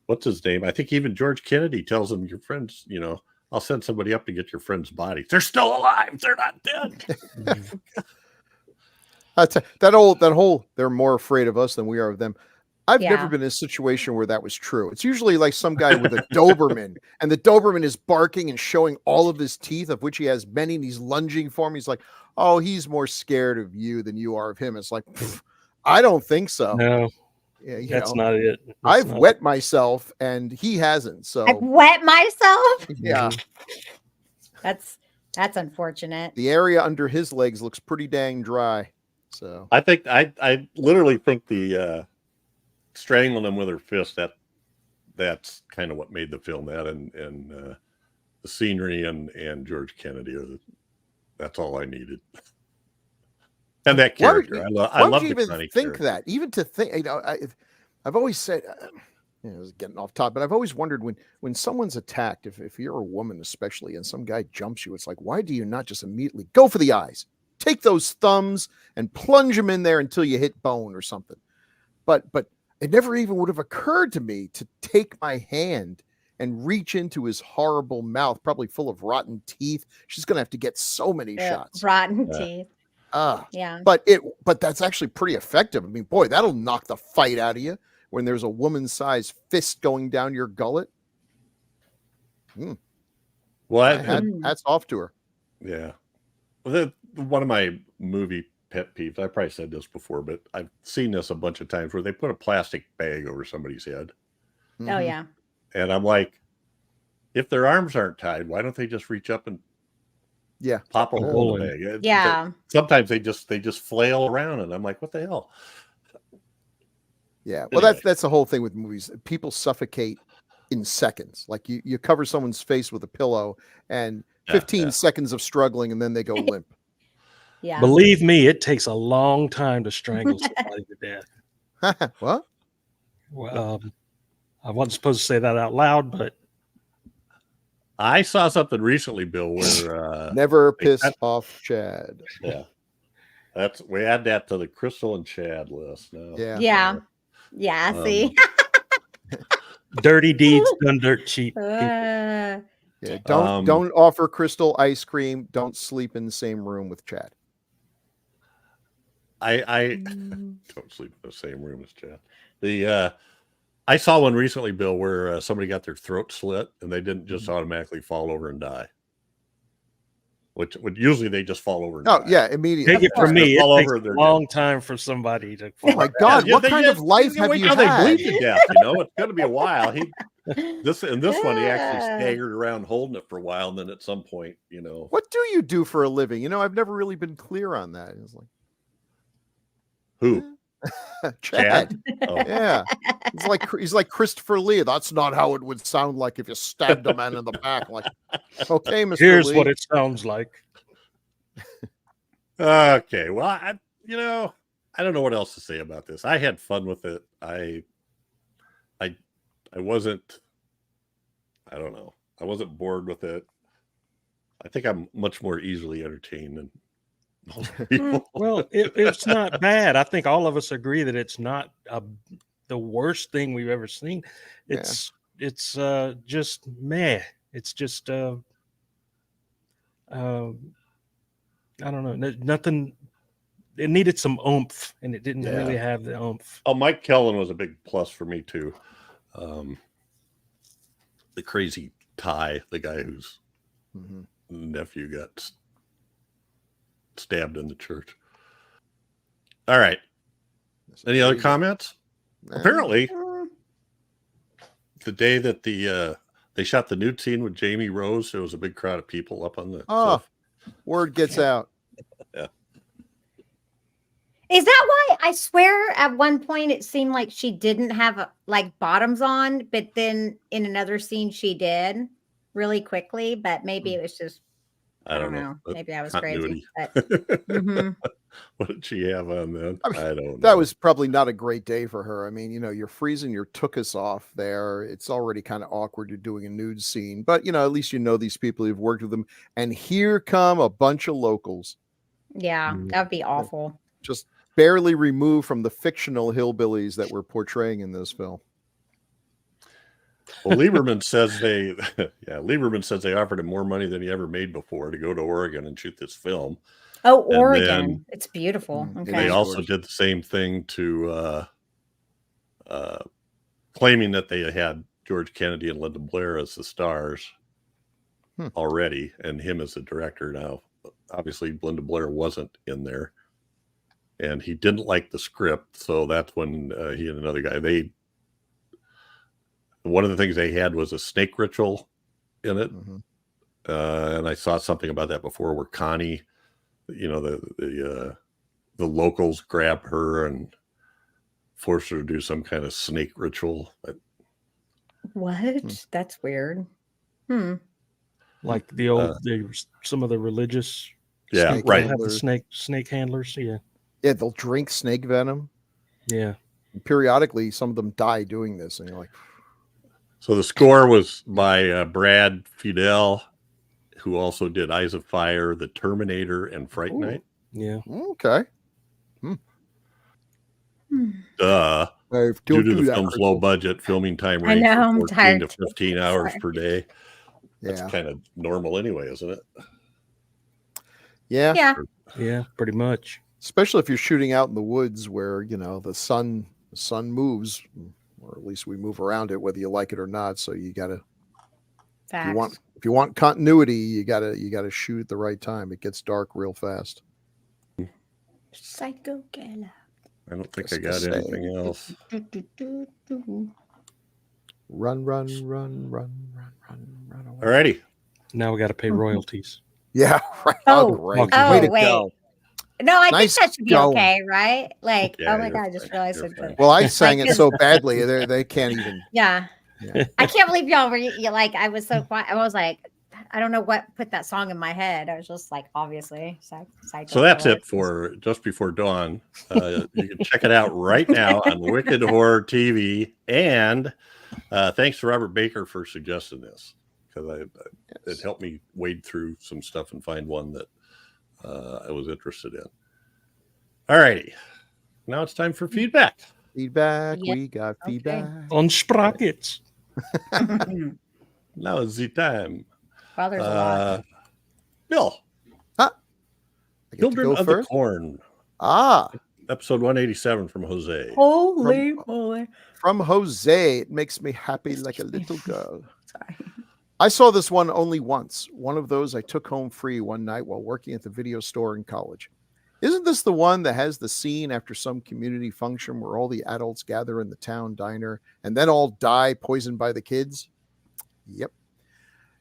What's his name? I think even George Kennedy tells him, your friends, I'll send somebody up to get your friend's body. They're still alive. They're not dead. That whole they're more afraid of us than we are of them. I've Yeah. never been in a situation where that was true. It's usually like some guy with a Doberman, and the Doberman is barking and showing all of his teeth, of which he has many, and he's lunging for him. He's like, oh, he's more scared of you than you are of him. It's like, I don't think so. No, Yeah, that's not it. That's I've not wet myself, and he hasn't. So I've wet myself. yeah, That's unfortunate. the area under his legs looks pretty dang dry. So I think I literally think the strangling him with her fist, that's kind of what made the film. That and the scenery and George Kennedy that's all I needed. And that character, I love you the even funny think character. that? Even to think, I've always said, it was getting off top, but I've always wondered when someone's attacked, if you're a woman especially, and some guy jumps you, it's like, why do you not just immediately go for the eyes, take those thumbs and plunge them in there until you hit bone or something? But it never even would have occurred to me to take my hand and reach into his horrible mouth, probably full of rotten teeth. She's going to have to get so many shots. Rotten Yeah. teeth. Yeah. But that's actually pretty effective. I mean, boy, that'll knock the fight out of you when there's a woman-sized fist going down your gullet. Well, Hats off to her. yeah. Well, one of my movie pet peeves, I probably said this before, but I've seen this a bunch of times where they put a plastic bag over somebody's head. Oh Mhm. yeah. And I'm like, if their arms aren't tied, why don't they just reach up and Yeah. pop a A hole in the bullet. bag. Yeah. Sometimes they just flail around, and I'm like, what the hell? Yeah. Well, Anyway. that's the whole thing with movies. People suffocate in seconds. Like you cover someone's face with a pillow and 15 seconds of struggling, and then they go limp. Yeah. Believe me, it takes a long time to strangle somebody to death. What? Well, I wasn't supposed to say that out loud, but I saw something recently, Bill, where Never piss off Chad. yeah, we add that to the Crystal and Chad list now. Yeah. Yeah. Yeah. See. dirty deeds done dirt cheap. Yeah. Don't offer Crystal ice cream. Don't sleep in the same room with Chad. I don't sleep in the same room as Chad. I saw one recently, Bill, where somebody got their throat slit and they didn't just automatically fall over and die. Which usually they just fall over and die. Yeah, immediately. Take it from me, Fall it takes over, a long time for somebody to fall. Oh my God, what kind of life have you They had? bleed to death, it's going to be a while. This one, he actually staggered around holding it for a while, and then at some point, What do you do for a living? I've never really been clear on that. It's like, who? Chad. Oh. Yeah. He's like Christopher Lee. That's not how it would sound like if you stabbed a man in the back. Like, okay, Mr. Here's Lee. what it sounds like. Okay. Well, I don't know what else to say about this. I had fun with it. I wasn't, I don't know. I wasn't bored with it. I think I'm much more easily entertained than most people. Well, it's not bad. I think all of us agree that it's not the worst thing we've ever seen. It's just meh. It's just I don't know. Nothing. It needed some oomph, and it didn't really have the oomph. Oh, Mike Kellen was a big plus for me too. The crazy Ty, the guy whose nephew got stabbed in the church. All right. Any other comments? Apparently, the day that they shot the nude scene with Jamie Rose, there was a big crowd of people up on the cliff. Word gets out. Yeah. Is that why I swear at one point it seemed like she didn't have bottoms on, but then in another scene she did really quickly, but maybe it was just I don't know. Maybe I was crazy. But, What did she have on then? I don't know. That was probably not a great day for her. I mean, you're freezing your tuchus off there. It's already kind of awkward. You're doing a nude scene, but at least these people who've worked with them. And here come a bunch of locals. Yeah, that would be awful. Just barely removed from the fictional hillbillies that we're portraying in this film. Well, Lieberman says they offered him more money than he ever made before to go to Oregon and shoot this film. Oh, Oregon. It's beautiful. Okay. They also did the same thing to claiming that they had George Kennedy and Linda Blair as the stars already, and him as the director. Now, obviously, Linda Blair wasn't in there, and he didn't like the script, so that's when he and another guy, one of the things they had was a snake ritual in it. And I saw something about that before where Connie, the locals grab her and force her to do some kind of snake ritual. What? That's weird. Like the old, some of the religious. Yeah, right. Have the snake handlers. Yeah. Yeah, they'll drink snake venom. Yeah. And periodically, some of them die doing this, and you're like. So the score was by Brad Fidel, who also did Eyes of Fire, The Terminator, and Fright Night. Yeah. Okay. Due to the film's low budget, filming time range from 14 to 15 hours per day. That's kind of normal anyway, isn't it? Yeah. Yeah. Yeah, pretty much. Especially if you're shooting out in the woods where, the sun moves, or at least we move around it, whether you like it or not. So you gotta if you want continuity, you gotta shoot at the right time. It gets dark real fast. Psycho killer. I don't think I got anything else. Run away. Alrighty. Now we got to pay royalties. Yeah, right. Oh, Great. okay. Way to wait. go. No, I Nice think that should be going. okay, right? Like, Yeah, oh my you're God, I just fine. realized You're it. fine. Well, I sang it Like, so badly, they can't even. Yeah. Yeah. I can't believe y'all were like, I was so quiet. I was like, I don't know what put that song in my head. I was just like, obviously, So that's it for Just Before Dawn. You can check it out right now on Wicked Horror TV. And thanks to Robert Baker for suggesting this, because it helped me wade through some stuff and find one that I was interested in. All righty. Now it's time for feedback. Feedback. Yeah. We got Okay. feedback. On sprockets. Now is the time. Well, there's a lot. Bill. I get to Children go of first. the Corn. Ah, Episode 187 from Jose. Holy moly. from Jose. It makes me happy like a little girl. Sorry. I saw this one only once. One of those I took home free one night while working at the video store in college. Isn't this the one that has the scene after some community function where all the adults gather in the town diner and then all die poisoned by the kids? Yep.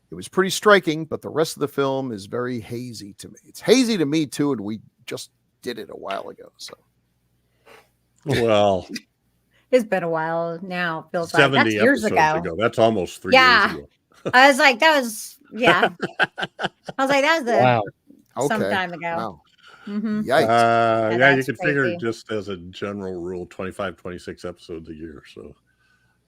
It was pretty striking, but the rest of the film is very hazy to me. It's hazy to me too, and we just did it a while ago. So Well, It's been a while now. Feels like 70 that's years episodes ago. That's almost 3 Yeah. years ago. I was like, that was, yeah. I was like, that was Wow. some okay. time ago. Wow. Mhm. Yikes. Yeah, you that's can figure crazy. just as a general rule, 25, 26 episodes a year. So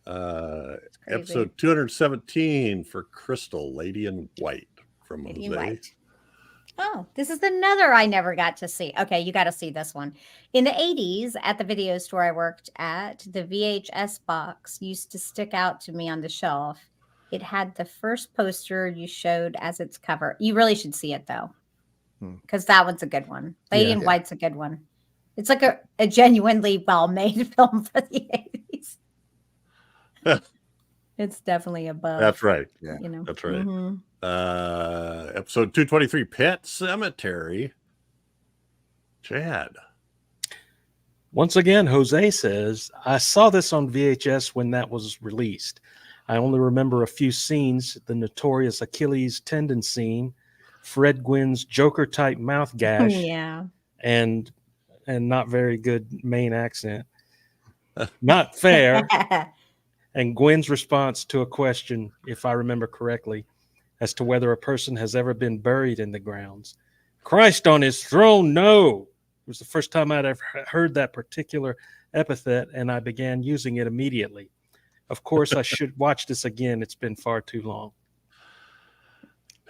It's crazy. episode 217 for Crystal, Lady in White from Lady in Jose. White. Oh, this is another I never got to see. Okay, you got to see this one. In the 80s, at the video store I worked at, the VHS box used to stick out to me on the shelf. It had the first poster you showed as its cover. You really should see it, though, because that one's a good one. Lady in Yeah. White's a good one. It's like a genuinely well-made film for the 80s. It's definitely above. That's right. Yeah. You know. That's right. Mhm. Episode 223, Pet Cemetery. Chad. Once again, Jose says, I saw this on VHS when that was released. I only remember a few scenes, the notorious Achilles tendon scene, Fred Gwynn's Joker-type mouth gash, Yeah. and not very good Maine accent. Not fair. And Gwen's response to a question, if I remember correctly, as to whether a person has ever been buried in the grounds. Christ on his throne, no. It was the first time I'd ever heard that particular epithet, and I began using it immediately. Of course, I should watch this again. It's been far too long.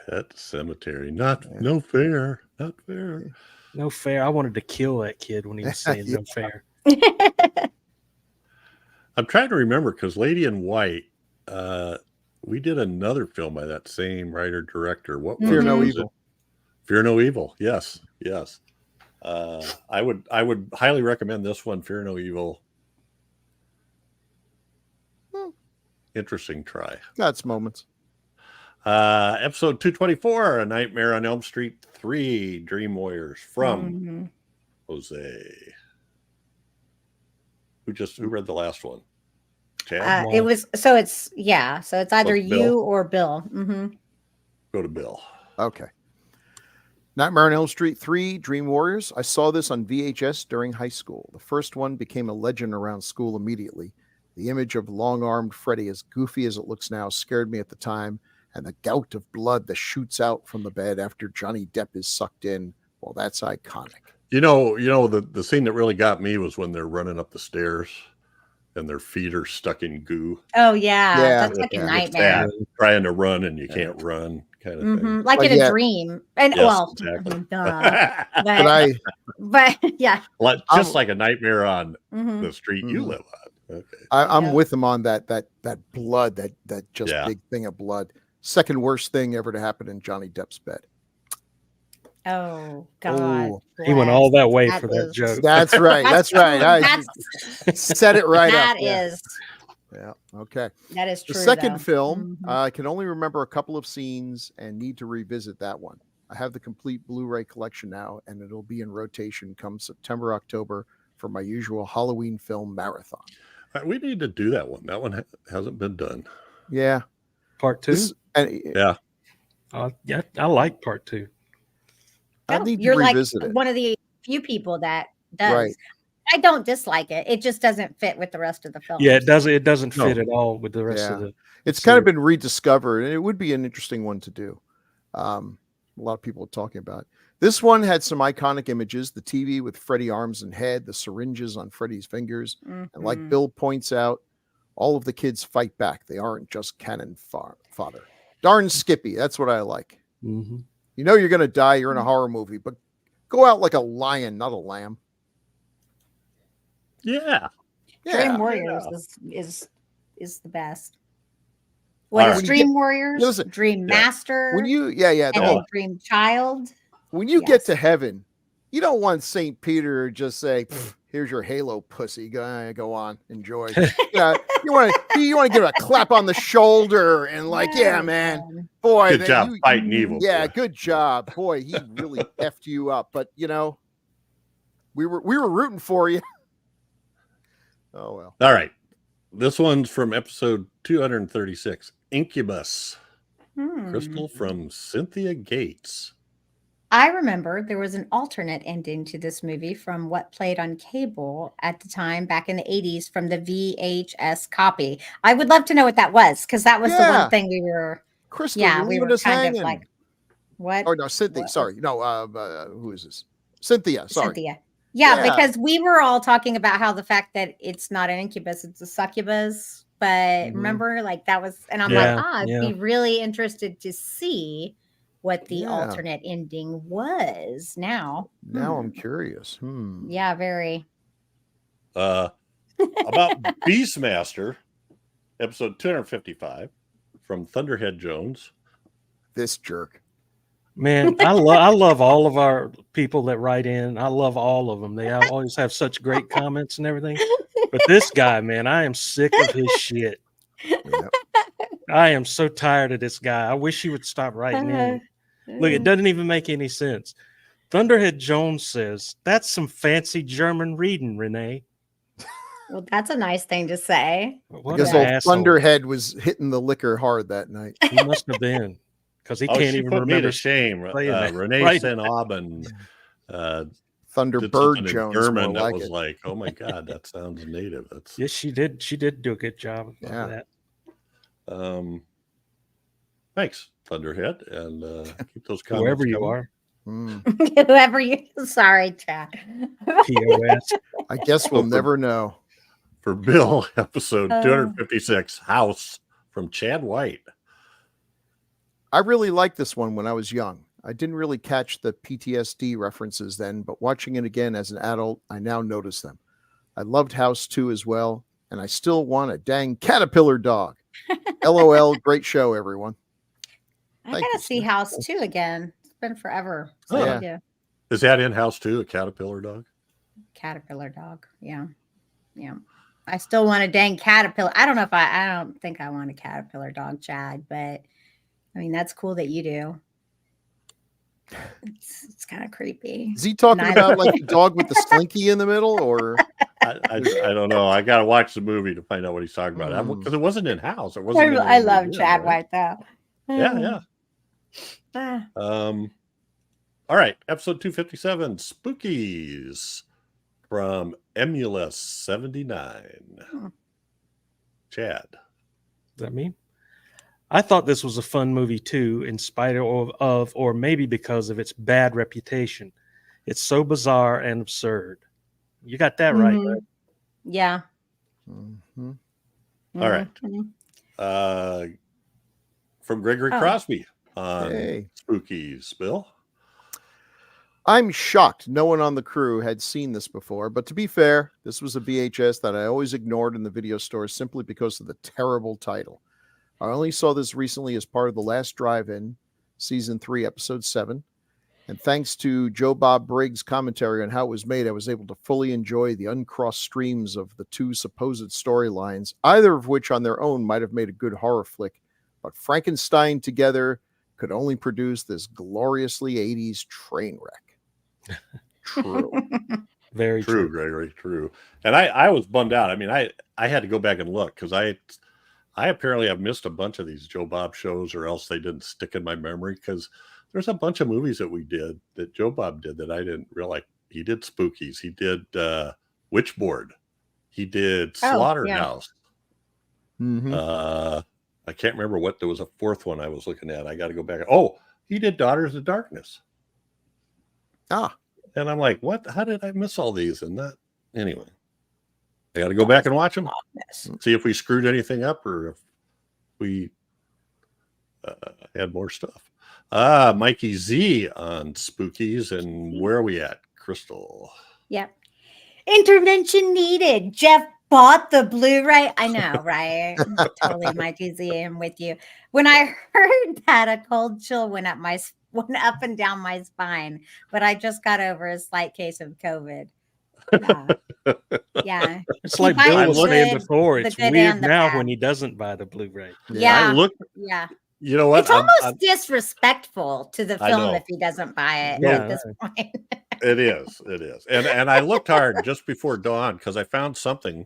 Pet Cemetery. No fair. Not fair. No fair. I wanted to kill that kid when he was saying no fair. I'm trying to remember because Lady in White, we did another film by that same writer director. What Fear No was Evil. it? Fear No Evil. Yes. I would highly recommend this one, Fear No Evil. Interesting try. That's moments. Episode 224, A Nightmare on Elm Street 3, Dream Warriors from Mhm. Jose. Who read the last one? Chad? It was so it's either What's Bill? you or Bill. Mm-hmm. Go to Bill. Okay. Nightmare on Elm Street 3, Dream Warriors. I saw this on VHS during high school. The first one became a legend around school immediately. The image of long-armed Freddy, as goofy as it looks now, scared me at the time, and the gout of blood that shoots out from the bed after Johnny Depp is sucked in, well, that's iconic. You know, the scene that really got me was when they're running up the stairs and their feet are stuck in goo. Oh yeah, Yeah, that's like a yeah. nightmare. It's sad, trying to run and you can't run, kind of Mhm. Like But in yeah. a dream. And Yes, well, exactly. duh. But but yeah. Just like a nightmare on Mhm. the street you live on. Okay. I'm Yeah. with him on that blood, that just Yeah. big thing of blood. Second worst thing ever to happen in Johnny Depp's bed. Oh God. Oh, He went all that way That for that is- joke. That's right. That's right. I That's, set it right that up. Yeah. is Yeah. Okay. that is The true. second though. film, Mhm. I can only remember a couple of scenes and need to revisit that one. I have the complete Blu-ray collection now, and it'll be in rotation come September, October for my usual Halloween film marathon. We need to do that one. That one hasn't been done. Yeah. Part two? This, and, Yeah. Yeah, I like part two. I No, need to you're like revisit it. one of the few people that does. Right. I don't dislike it. It just doesn't fit with the rest of the film. Yeah, it doesn't. It doesn't No. fit at all with the rest of Yeah. the. It's kind of series. been rediscovered, and it would be an interesting one to do. A lot of people are talking about it. This one had some iconic images: the TV with Freddy arms and head, the syringes on Freddy's fingers, and like Mhm. Bill points out, all of the kids fight back. They aren't just cannon fodder. Darn Skippy, that's what I like. Mhm. You know you're going to die. You're in a horror movie, but go out like a lion, not a lamb. Yeah. Dream Yeah. Warriors is the best. All What right. is When you Dream get- Warriors? listen, Dream yeah. Master When you, and Oh. then Dream Child. when you get Yes. to heaven, you don't want St. Peter to just say, "Here's your halo, pussy. Go on, enjoy." You want to give a clap on the shoulder and like, "Yeah, No, man, boy, Good job fighting evil. yeah, boy. good job, boy. He really effed you up." But we were rooting for you. Oh well. All right. This one's from episode 236, Incubus. Crystal from Cynthia Gates. I remember there was an alternate ending to this movie from what played on cable at the time back in the 80s from the VHS copy. I would love to know what that was because that was the Yeah. one thing we were, Crystal, yeah, you're we leaving were us kind hanging. of like, what? Oh no, Cynthia. What? Sorry, no. Who is this? Cynthia. Sorry. Cynthia. Yeah, Yeah. because we were all talking about how the fact that it's not an incubus, it's a succubus. But Mhm. remember, like that was, and I'm Yeah, like, I'd yeah. be really interested to see what the Yeah. alternate ending was now. Now I'm curious. Yeah, very. About Beastmaster, episode 255, from Thunderhead Jones. This jerk. Man, I love all of our people that write in. I love all of them. They always have such great comments and everything. But this guy, man, I am sick of his shit. Yeah. I am so tired of this guy. I wish he would stop writing in. Look, it doesn't even make any sense. Thunderhead Jones says, "That's some fancy German reading, Renee." Well, that's a nice thing to say. What Because an old asshole. Thunderhead was hitting the liquor hard that night. He must have been. Because he can't she even put me remember to shame. saying that. Renee Right. St. Aubin did Thunderbird something in Jones, German more that like was it. like, oh my God, that sounds native. That's Yes, she did. She did do a good job of Yeah. that. Thanks, Thunderhead, and keep those comments Whoever you coming. are. Whoever you, sorry, Chad. POS. I guess we'll never know. For Bill, episode 256, House, from Chad White. I really liked this one when I was young. I didn't really catch the PTSD references then, but watching it again as an adult, I now notice them. I loved House 2 as well, and I still want a dang caterpillar dog. LOL, great show, everyone. I Thank gotta you, see sir. House 2 again. It's been forever. So Oh, I yeah. need to- Is that in House too? A caterpillar dog? Caterpillar dog. Yeah. Yeah. I still want a dang caterpillar. I don't think I want a caterpillar dog, Chad, but I mean, that's cool that you do. It's kind of creepy. Is he talking And I- about like the dog with the slinky in the middle, or I don't know. I got to watch the movie to find out what he's talking about. Because it wasn't in House. It wasn't. in I the love museum, Chad right? White though. Yeah. Ah. All right. Episode 257, Spookies, from Emulus 79. Chad. Is that me? I thought this was a fun movie too, in spite of or maybe because of its bad reputation. It's so bizarre and absurd. You got that right. Mhm. Right? Yeah. Mhm. All right. Mhm. From Gregory Oh. Crosby on Hey. Spookies, Bill. I'm shocked no one on the crew had seen this before, but to be fair, this was a VHS that I always ignored in the video store simply because of the terrible title. I only saw this recently as part of the last drive-in, season 3, episode 7. And thanks to Joe Bob Briggs' commentary on how it was made, I was able to fully enjoy the uncrossed streams of the two supposed storylines, either of which on their own might have made a good horror flick, but Frankenstein together could only produce this gloriously 80s train wreck. True. Very True, true. Gregory, true. And I was bummed out. I mean, I had to go back and look because I apparently have missed a bunch of these Joe Bob shows, or else they didn't stick in my memory, because there's a bunch of movies that we did that Joe Bob did that I didn't realize. He did Spookies. He did Witchboard. He did Slaughterhouse. Mhm. I can't remember what, there was a fourth one I was looking at. I got to go back. Oh, he did Daughters of Darkness. Ah, And I'm like, what? How did I miss all these? And that, anyway, I got to go back and watch them. See if we screwed anything up or if we had more stuff. Mikey Z on Spookies. And where are we at, Crystal? Yep. Intervention needed. Jeff bought the Blu-ray. I know, right? Totally Mikey Z, I'm with you. When I heard that, a cold chill went up and down my spine. But I just got over a slight case of COVID. Yeah. It's like He Bill was buys saying the before. the It's good weird and the now bad. when he doesn't buy the Blu-ray. Yeah. I looked, Yeah. you know what? It's almost disrespectful to the I film know. if he doesn't buy it Yeah. at this point. It is. And I looked hard just before dawn because I found something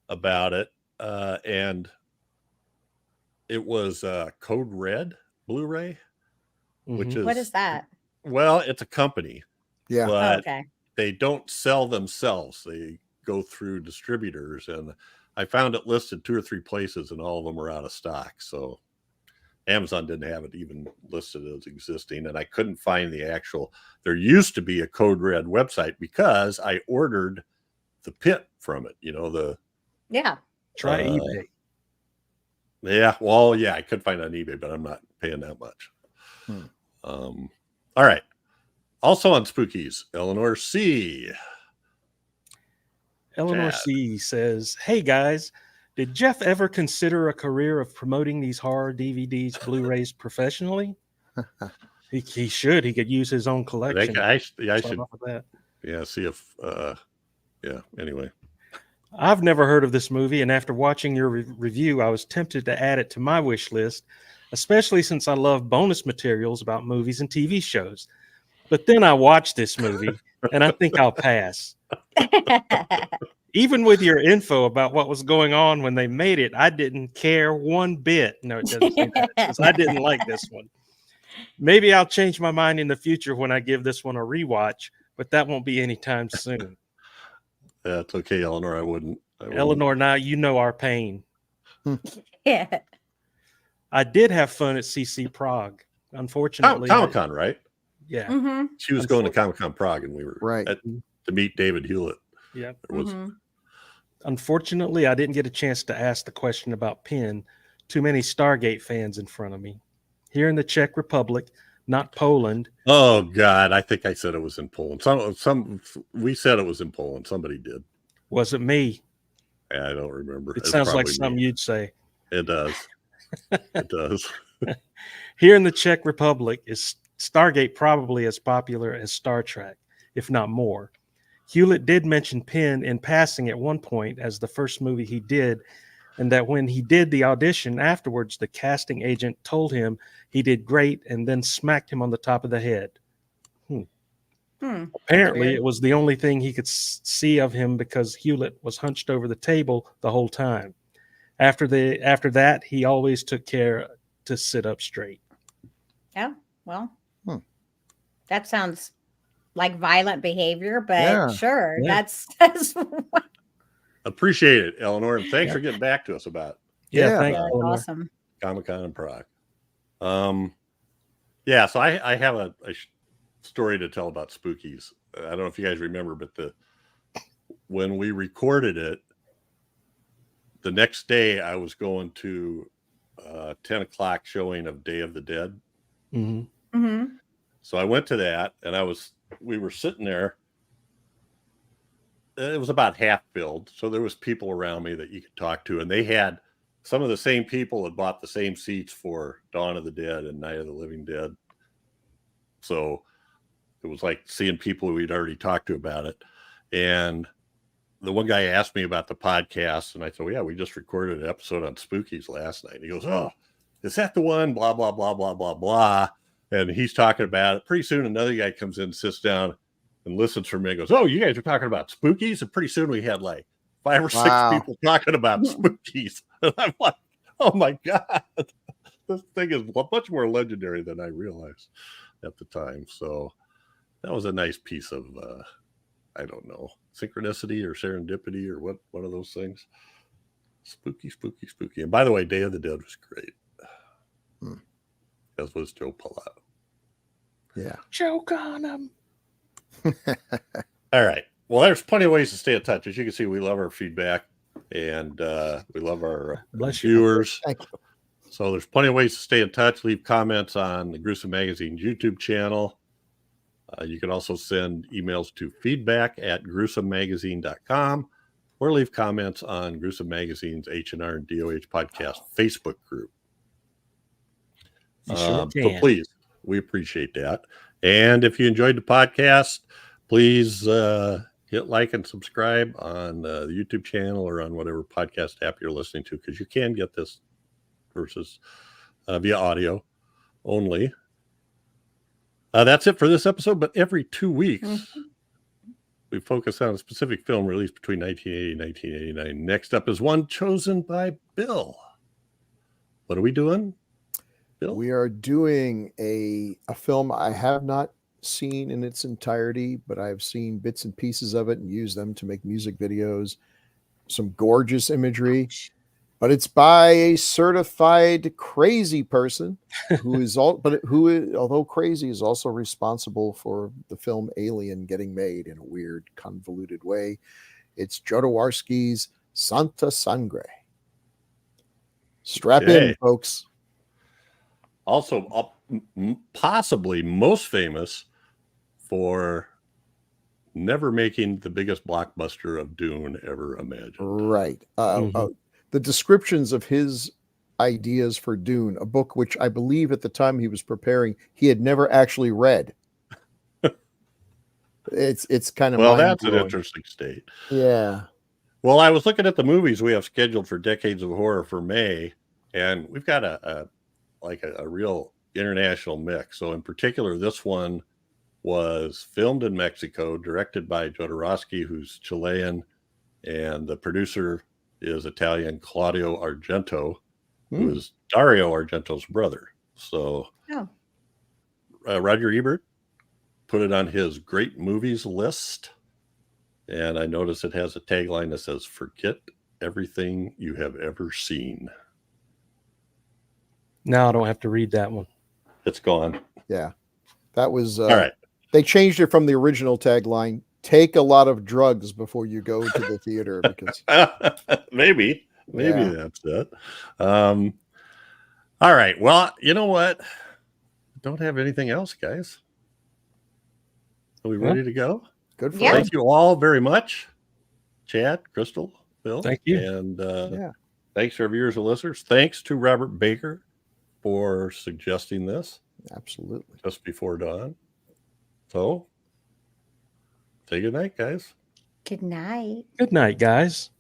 about it. And it was Code Red Blu-ray, which Mhm. is, What is that? well, it's a company, yeah. but Okay. they don't sell themselves. They go through distributors. And I found it listed 2 or 3 places and all of them are out of stock. So Amazon didn't have it even listed as existing. And I couldn't find the actual, there used to be a Code Red website because I ordered the pit from it, Yeah. Try Uh, eBay. yeah, well, yeah, I could find it on eBay, but I'm not paying that much. All right. Also on Spookies, Eleanor C. Eleanor Chad. C says, "Hey guys, did Jeff ever consider a career of promoting these horror DVDs, Blu-rays professionally? He should. He could use his own collection. I Start should, off with that. yeah, see if, anyway. I've never heard of this movie, and after watching your review, I was tempted to add it to my wish list, especially since I love bonus materials about movies and TV shows. But then I watched this movie, and I think I'll pass. Even with your info about what was going on when they made it, I didn't care one bit. No, it doesn't say that. It says I didn't like this one. Maybe I'll change my mind in the future when I give this one a rewatch, but that won't be anytime soon." That's okay, Eleanor. I wouldn't. Eleanor, now you know our pain. Yeah. I did have fun at CC Prague. Unfortunately, Comic-Con, right? yeah. Mm-hmm. She was going to Comic-Con Prague and we were Right. to meet David Hewlett. Yeah. There was, Mm-hmm. Unfortunately, I didn't get a chance to ask the question about Penn. Too many Stargate fans in front of me. Here in the Czech Republic, not Poland. oh God, I think I said it was in Poland. We said it was in Poland. Somebody did. Wasn't me. I don't remember. It It's sounds like probably something me. you'd say. It does. It does. Here in the Czech Republic, is Stargate probably as popular as Star Trek, if not more. Hewlett did mention Penn in passing at one point as the first movie he did, and that when he did the audition afterwards, the casting agent told him he did great and then smacked him on the top of the head. Apparently, weird. it was the only thing he could see of him because Hewlett was hunched over the table the whole time. After that, he always took care to sit up straight. Yeah. Well, that sounds like violent behavior, but Yeah. sure, Yeah. that's Appreciate it, Eleanor. And thanks for getting back to us about Yeah, Yeah. thanks, really Eleanor. awesome. Comic-Con in Prague. Yeah, so I have a story to tell about Spookies. I don't know if you guys remember, but when we recorded it, the next day I was going to 10 o'clock showing of Day of the Dead. Mhm. Mm-hmm. So I went to that and we were sitting there. It was about half filled. So there was people around me that you could talk to, and they had some of the same people that bought the same seats for Dawn of the Dead and Night of the Living Dead. So it was like seeing people we'd already talked to about it. And the one guy asked me about the podcast, and I said, well, yeah, we just recorded an episode on Spookies last night. And he goes, oh, is that the one? Blah, blah, blah, blah, blah, blah. And he's talking about it. Pretty soon, another guy comes in, sits down, and listens for me and goes, oh, you guys are talking about Spookies? And pretty soon we had like 5 or 6 Wow. people talking about Spookies. And I'm like, oh my God, this thing is much more legendary than I realized. at the time. So that was a nice piece of, I don't know, synchronicity or serendipity or what, one of those things. Spooky, spooky, spooky. And by the way, Day of the Dead was great. As was Joe Pilato. Yeah. Choke on him. All right. Well, there's plenty of ways to stay in touch. As you can see, we love our feedback and we love our Bless you. viewers. Thank you. So there's plenty of ways to stay in touch. Leave comments on the Gruesome Magazine's YouTube channel. You can also send emails to feedback@gruesomemagazine.com or leave comments on Gruesome Magazine's H&R and DOH podcast Facebook group. You sure So can. please, we appreciate that. And if you enjoyed the podcast, please hit like and subscribe on the YouTube channel or on whatever podcast app you're listening to, because you can get this versus via audio only. That's it for this episode, but every 2 weeks, we focus on a specific film released between 1980 and 1989. Next up is one chosen by Bill. What are we doing, Bill? We are doing a film I have not seen in its entirety, but I've seen bits and pieces of it and used them to make music videos. Some gorgeous imagery, but it's by a certified crazy person who is although crazy, is also responsible for the film Alien getting made in a weird, convoluted way. It's Jodorowsky's Santa Sangre. Strap in, folks. Also, possibly most famous for never making the biggest blockbuster of Dune ever imagined. Right. The descriptions of his ideas for Dune, a book which I believe at the time he was preparing, he had never actually read. It's kind of that's an mind-blowing. interesting state. Yeah. Well, I was looking at the movies we have scheduled for Decades of Horror for May, and we've got a real international mix. So in particular, this one was filmed in Mexico, directed by Jodorowsky, who's Chilean, and the producer is Italian, Claudio Argento, who is Dario Argento's brother. So Roger Ebert put it on his great movies list, and I notice it has a tagline that says, "Forget everything you have ever seen." Now I don't have to read that one. It's gone. Yeah. That was All right. They changed it from the original tagline, "Take a lot of drugs before you go to the theater," because maybe that's it. All right. Well, you know what? Don't have anything else, guys. Are we ready to go? good for Yeah. us. Thank you all very much. Chad, Crystal, Bill. Thank you. And thanks to our viewers and listeners. Thanks to Robert Baker for suggesting this Absolutely. just before dawn. So, say good night, guys. Good night. Good night, guys.